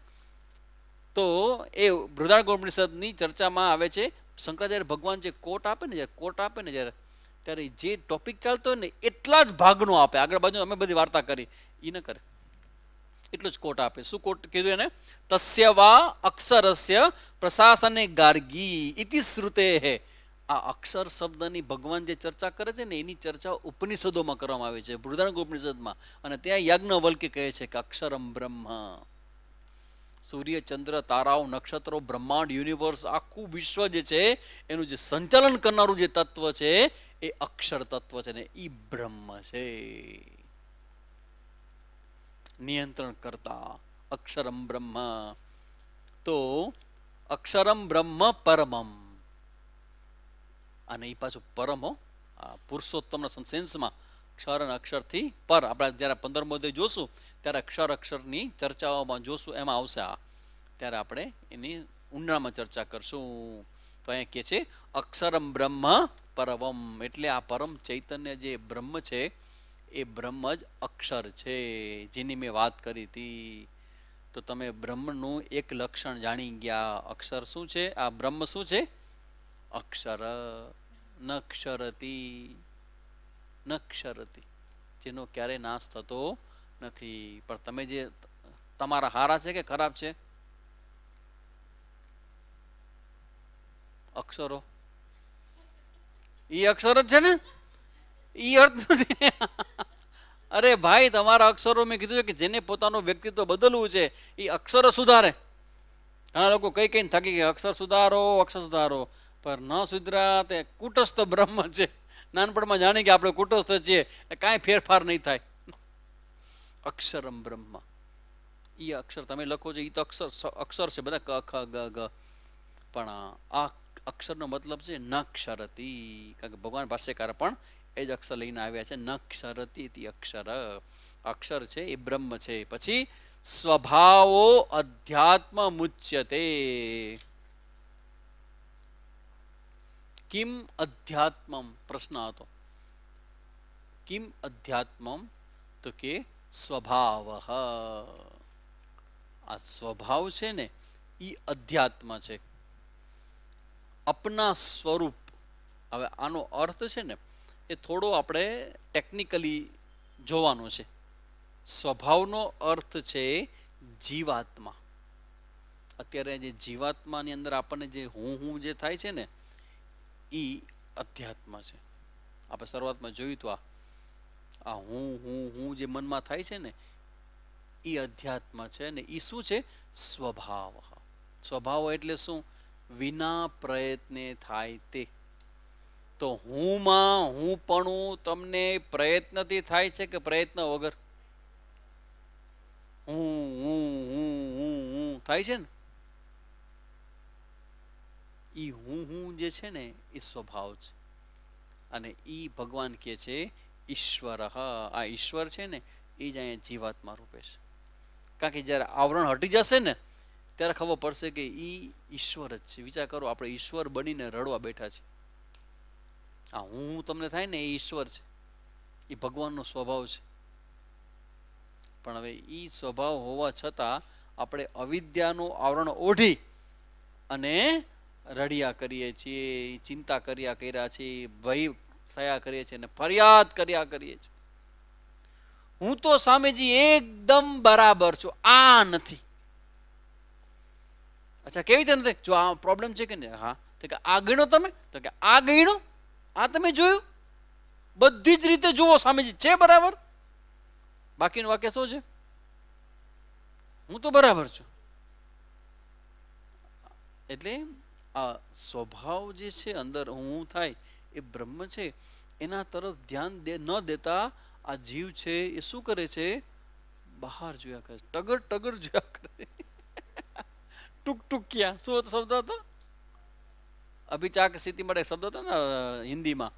તો એ બૃહદારણ્યક ઉપનિષદની ચર્ચામાં આવે છે. શંકરાચાર્ય ભગવાન જે કોટ આપે ને, જ્યારે કોટ આપે ને જ્યારે, ત્યારે જે ટોપિક ચાલતો હોય ને એટલા જ ભાગનો આપે. આગળ બાજુ અમે બધી વાર્તા કરી, એ ન કરે, એટલું જ કોટ આપે. શું કોટ કીધું એને? તસ્ય વા અક્ષરસ્ય પ્રશાસને ગાર્ગી ઇતિ શ્રુતે હે. આ અક્ષર શબ્દની ભગવાન જે ચર્ચા કરે છે ને એની ચર્ચા ઉપનિષદોમાં કરવામાં આવે છે, બૃહદારણ્યક ઉપનિષદમાં. અને ત્યાં યાજ્ઞવલ્ક્ય કહે છે કે અક્ષરમ બ્રહ્મ. સૂર્ય ચંદ્ર તારાઓ નક્ષત્રો બ્રહ્માંડ યુનિવર્સ આખું વિશ્વ જે છે એનું જે સંચાલન કરનારું જે તત્વ છે એ અક્ષર તત્વ છે ને એ બ્રહ્મ છે. નિયંત્રણ કરતા અક્ષરમ બ્રહ્મ. તો અક્ષરમ બ્રહ્મ પરમમ. અને એ પાછું પરમ હો, પુરુષોત્તમના સેન્સમાં ક્ષર અને અક્ષરથી પર. આપણે જ્યારે 15મો અધ્યાય જોશું ત્યારે અક્ષરની ચર્ચાઓમાં જોશું, એમાં આવશે આ, ત્યારે આપણે એની ઊંડાણમાં ચર્ચા કરશું. તો અહીંયા કહે છે અક્ષરમ બ્રહ્મ પરમમ, એટલે આ પરમ ચૈતન્ય જે બ્રહ્મ છે એ બ્રહ્મ જ અક્ષર છે, જેની મેં વાત કરી હતી. તો તમે બ્રહ્મનું એક લક્ષણ જાણી ગયા. અક્ષર શું છે? આ બ્રહ્મ શું છે? અક્ષર. નક્ષરતી, નક્ષરતી, જેનો ક્યારે નાશ થતો નથી. પણ તમે જે તમારા હારા છે કે ખરાબ છે? અક્ષરો ઈ અક્ષર જ છે ને, ઈ અર્થ નથી. અરે ભાઈ, તમારા અક્ષરો મેં કીધું છે કે જેને પોતાનું વ્યક્તિત્વ બદલવું છે એ અક્ષરો સુધારે. ઘણા લોકો કઈ કઈ થાકી ગયા, અક્ષર સુધારો, અક્ષર સુધારો. પણ ન સુધરા તે કુટસ્થ બ્રહ્મ છે. નાનપણમાં જાણી કે આપણે કુટસ્થ છીએ, કાંઈ ફેરફાર નહીં થાય. અક્ષરમ બ્રહ્મ, એ અક્ષર તમે લખો છો એ તો અક્ષર છે બધા, ક ખ ગ ગ. પણ આ અક્ષરનો મતલબ છે નક્ષરતી. કારણ કે ભગવાન ભાષ્યકાર પણ એ જ અક્ષર લઈને આવ્યા છે. નક્ષરતી ઇતિ અક્ષર. અક્ષર છે એ બ્રહ્મ છે. પછી સ્વભાવો અધ્યાત્મ મુચ્યતે. કિમ અધ્યાત્મમ? પ્રશ્ન હતો. કિમ અધ્યાત્મમ? તો કે સ્વભાવ. આ સ્વભાવ છે ને એ અધ્યાત્મ છે. અપના સ્વરૂપ. હવે આનો અર્થ છે ને એ થોડો આપણે ટેકનિકલી જોવાનો છે. સ્વભાવનો અર્થ છે જીવાત્મા. અત્યારે જે જીવાત્માની અંદર આપણને જે હું જે થાય છે ને એ અધ્યાત્મ છે. આપણે શરૂઆતમાં જોયું તો આ હું જે મનમાં થાય છે ને એ અધ્યાત્મ છે. ને એ શું છે? સ્વભાવ. સ્વભાવ એટલે શું? વિના પ્રયત્ને થાય તે. તો હું પણ તમને પ્રયત્નથી થાય છે કે પ્રયત્ન વગર? હું થાય છે ને એ હું જે છે ને એ સ્વભાવ છે. અને એ ભગવાન કહે છે ઈશ્વર. આ ઈશ્વર છે ને એ જ અહીંયા જીવાત્મા રૂપે છે. કારણ કે જ્યારે આવરણ હટી જશે ને ત્યારે ખબર પડશે કે એ ઈશ્વર જ છે. વિચાર કરો, આપણે ઈશ્વર બનીને રડવા બેઠા છે. આ હું તમને થાય ને એ ઈશ્વર છે, એ ભગવાનનો સ્વભાવ છે. પણ હવે એ સ્વભાવ હોવા છતાં આપણે અવિદ્યાનું આવરણ ઓઢી અને રડ્યા કરીએ છીએ, ચિંતા કર્યા છીએ, ભય થયા કરીએ છીએ અને ફરિયાદ કર્યા કરીએ છીએ. હું તો સ્વામીજી એકદમ બરાબર છું, આ નથી. અચ્છા, કેવી રીતે નથી? જો આ પ્રોબ્લેમ છે કે નહીં? હા. તો કે આ ગણો તમે? તો કે આ ગણો, આ તમે જોયું? બધી જ રીતે જુઓ સ્વામીજી છે બરાબર. બાકીનું વાક્ય શું છે? હું તો બરાબર છું. એટલે આ સ્વભાવ જે છે અંદર હું થાય એ બ્રહ્મ છે, એના તરફ ધ્યાન ન દેતા આ જીવ છે એ શું કરે છે? બહાર જોયા કરે, ટગર ટગર જોયા કરે. ટૂંક ટૂંકિયા શું હતો શબ્દ હતો? અભિચાક સ્થિતિ માટે શબ્દ હતો ને હિન્દીમાં,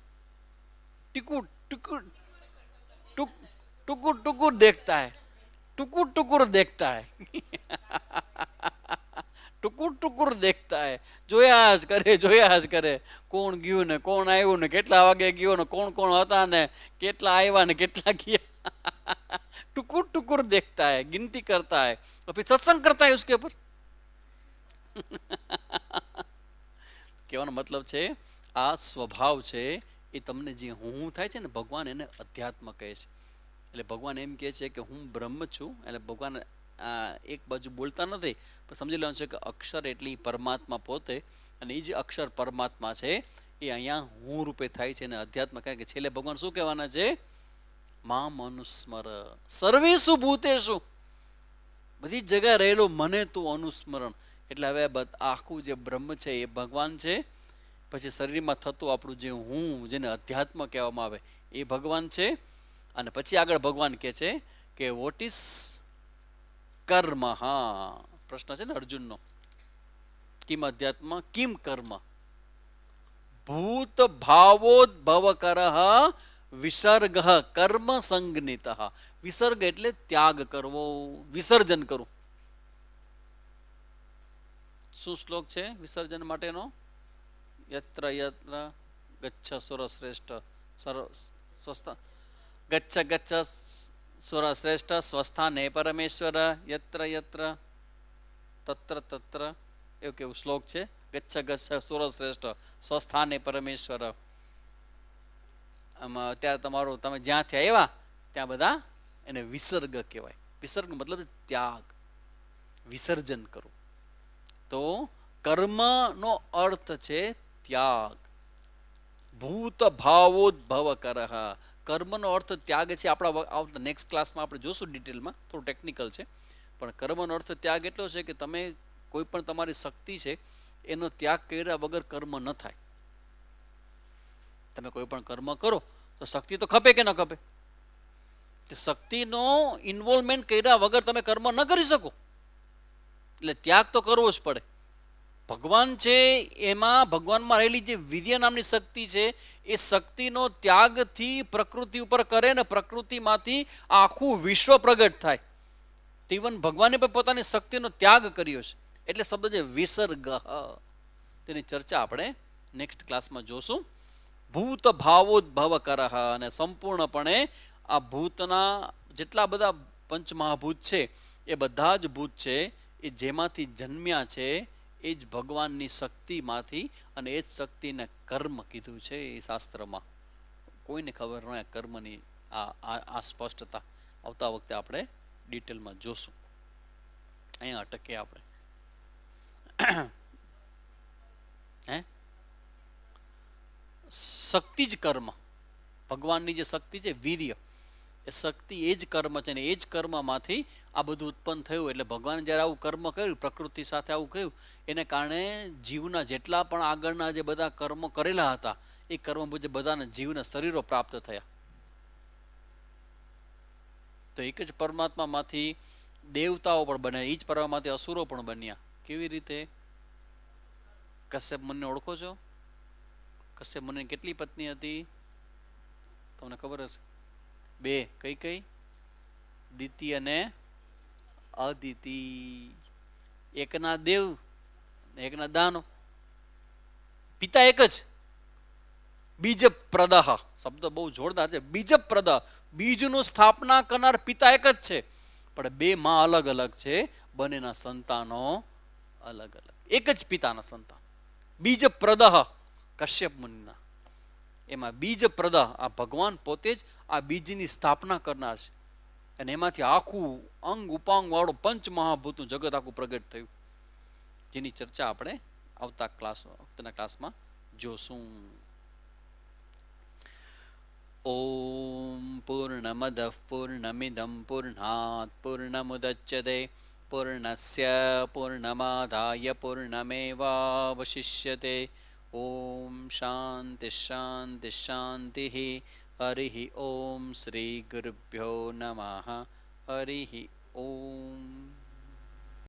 ટીકુ ટીકુ ટુકુર ટુકુર દેખતા હૈ, ટુકુર ટુકુર દેખતા હૈ. ટુકુર ટુકુર દેખતા હૈ, જોયા જ કરે. કોણ ગયું ને કોણ આવ્યું ને કેટલા વાગે ગયો ને કોણ કોણ હતા ને કેટલા આવ્યા ને કેટલા ગયા. ટુકુર ટુકુર દેખતા હૈ, गिनती करता है और फिर सत्संग करता है उसके ऊपर. કહેવાનો મતલબ છે આ સ્વભાવ છે એ તમને જે હું થાય છે ને, ભગવાન એને અધ્યાત્મ કહે છે. એટલે ભગવાન એમ કહે છે કે હું બ્રહ્મ છું. એટલે ભગવાન એક બાજુ બોલતા નથી, પણ સમજી લેવાનું છે કે અક્ષર એટલી પરમાત્મા પોતે, અને એ જે અક્ષર પરમાત્મા છે એ અહીંયા હું રૂપે થાય છે. અને અધ્યાત્મ કહે કે છેલ્લે ભગવાન શું કહેવાના છે? મામ અનુસ્મર સર્વેષુ ભૂતેષુ, બધી જગ્યાએ રહેલો મને તું અનુસ્મરણ. એટલે હવે આખું જે બ્રહ્મ છે એ ભગવાન છે, પછી શરીરમાં થતું આપણું જે હું, જેને અધ્યાત્મ કહેવામાં આવે, એ ભગવાન છે. અને પછી આગળ ભગવાન કહે છે કે વોટ ઇઝ કર્મ. હા, પ્રશ્ન છે ને અર્જુનનો, કિમ અધ્યાત્મ કિમ કર્મ. ભૂત ભાવોદ્ભવ કરઃ વિસર્ગ કર્મ સંજ્ઞિત. વિસર્ગ એટલે ત્યાગ કરવો, વિસર્જન કરવું. શું શ્લોક છે વિસર્જન માટેનો? યત્ર યત્ર ગચ્છ સુર શ્રેષ્ઠ સ્વસ્થા, ગચ્છ ગચ્છ સુર શ્રેષ્ઠ સ્વસ્થાને પરમેશ્વર, યત્ર યત્ર તત્ર તત્ર, એવું કેવું શ્લોક છે. ગચ્છ ગચ્છ સુર શ્રેષ્ઠ સ્વસ્થાને પરમેશ્વર. આમાં ત્યાં તમારું તમે જ્યાંથી આવ્યા ત્યાં બધા એને વિસર્ગ કહેવાય. વિસર્ગ મતલબ ત્યાગ, વિસર્જન કરવું. તો કર્મનો અર્થ છે ત્યાગ. ભૂત ભાવોદ્ભવ કરઃ, કર્મનો અર્થ ત્યાગ છે. આપણા નેક્સ્ટ ક્લાસમાં આપણે જોશું ડિટેલમાં, થોડું ટેકનિકલ છે. પણ કર્મનો અર્થ ત્યાગ એટલો છે કે તમે કોઈ પણ તમારી શક્તિ છે એનો ત્યાગ કર્યા વગર કર્મ ન થાય. તમે કોઈ પણ કર્મ કરો તો શક્તિ તો ખપે કે ન ખપે? શક્તિનો ઇન્વોલ્વમેન્ટ કર્યા વગર તમે કર્મ ન કરી શકો. એટલે ત્યાગ તો કરવો જ પડે. ભગવાન છે એમાં, ભગવાનમાં રહેલી જે વીર્ય નામની શક્તિ છે એ શક્તિનો ત્યાગથી પ્રકૃતિ ઉપર કરે ને પ્રકૃતિમાંથી આખું વિશ્વ પ્રગટ થાય. ઇવન ભગવાને પણ પોતાની શક્તિનો ત્યાગ કર્યો છે. એટલે શબ્દ છે વિસર્ગ. તેની ચર્ચા આપણે નેક્સ્ટ ક્લાસમાં જોશું. ભૂત ભાવોદ્ભવ કરઃ, અને સંપૂર્ણપણે આ ભૂતના જેટલા બધા પંચમહાભૂત છે એ બધા જ ભૂત છે એ જેમાંથી જન્મ્યા છે એ જ ભગવાનની શક્તિમાંથી, અને એ જ શક્તિને કર્મ કીધું છે એ શાસ્ત્રમાં. કોઈને ખબર ન હોય કર્મની આ સ્પષ્ટતા. આવતા વખતે આપણે ડિટેલમાં જોશું. અહીંયા અટકીએ આપણે. હે, શક્તિ જ કર્મ. ભગવાનની જે શક્તિ છે વીર્ય, એ શક્તિ એ જ કર્મ છે. ને એ જ કર્મમાંથી આ બધું ઉત્પન્ન થયું. એટલે ભગવાને જ્યારે આવું કર્મ કર્યું, પ્રકૃતિ સાથે આવું કર્યું, એને કારણે જીવના જેટલા પણ આગળના જે બધા કર્મો કરેલા હતા એ કર્મ મુજબ બધાને જીવના શરીરો પ્રાપ્ત થયા. તો એક જ પરમાત્મામાંથી દેવતાઓ પણ બન્યા, એ જ પરમાત્મામાંથી અસુરો પણ બન્યા. કેવી રીતે? કશ્યપ મુનિને ઓળખો છો? કશ્યપ મુનિની કેટલી પત્ની હતી તમને ખબર હશે? 2. કઈ કઈ? દિતિ અને અદિતિ. એકના દેવ ને એકના દાનો. પિતા એક જ. બીજ પ્રદહ શબ્દ બહુ જોરદાર છે. બીજ પ્રદહ, બીજનું સ્થાપના કરનાર પિતા એક જ છે. પણ બે માં અલગ અલગ છે, બંનેના સંતાનો અલગ અલગ, એક જ પિતાના સંતાન. બીજ પ્રદહ કશ્યપ મુનિના, એમાં બીજ પ્રદહ આ ભગવાન પોતે જ આ બીજની સ્થાપના કરનાર છે, અને એમાંથી આખું અંગ ઉપાંગ વાળું પંચમહાભૂતનું જગત આખું પ્રગટ થયું, જેની ચર્ચા આપણે આવતા ક્લાસમાં જોશું. ઓમ પૂર્ણમદ પૂર્ણમિદમ પૂર્ણાત પૂર્ણમુદચ્યતે પૂર્ણસ્ય પૂર્ણમાદાય પૂર્ણમેવાવશિષ્યતે. ઓમ શાંતિ શાંતિ શાંતિ. હરિ ઓમ શ્રી ગુરુભ્યો નમઃ. હરિ ઓમ.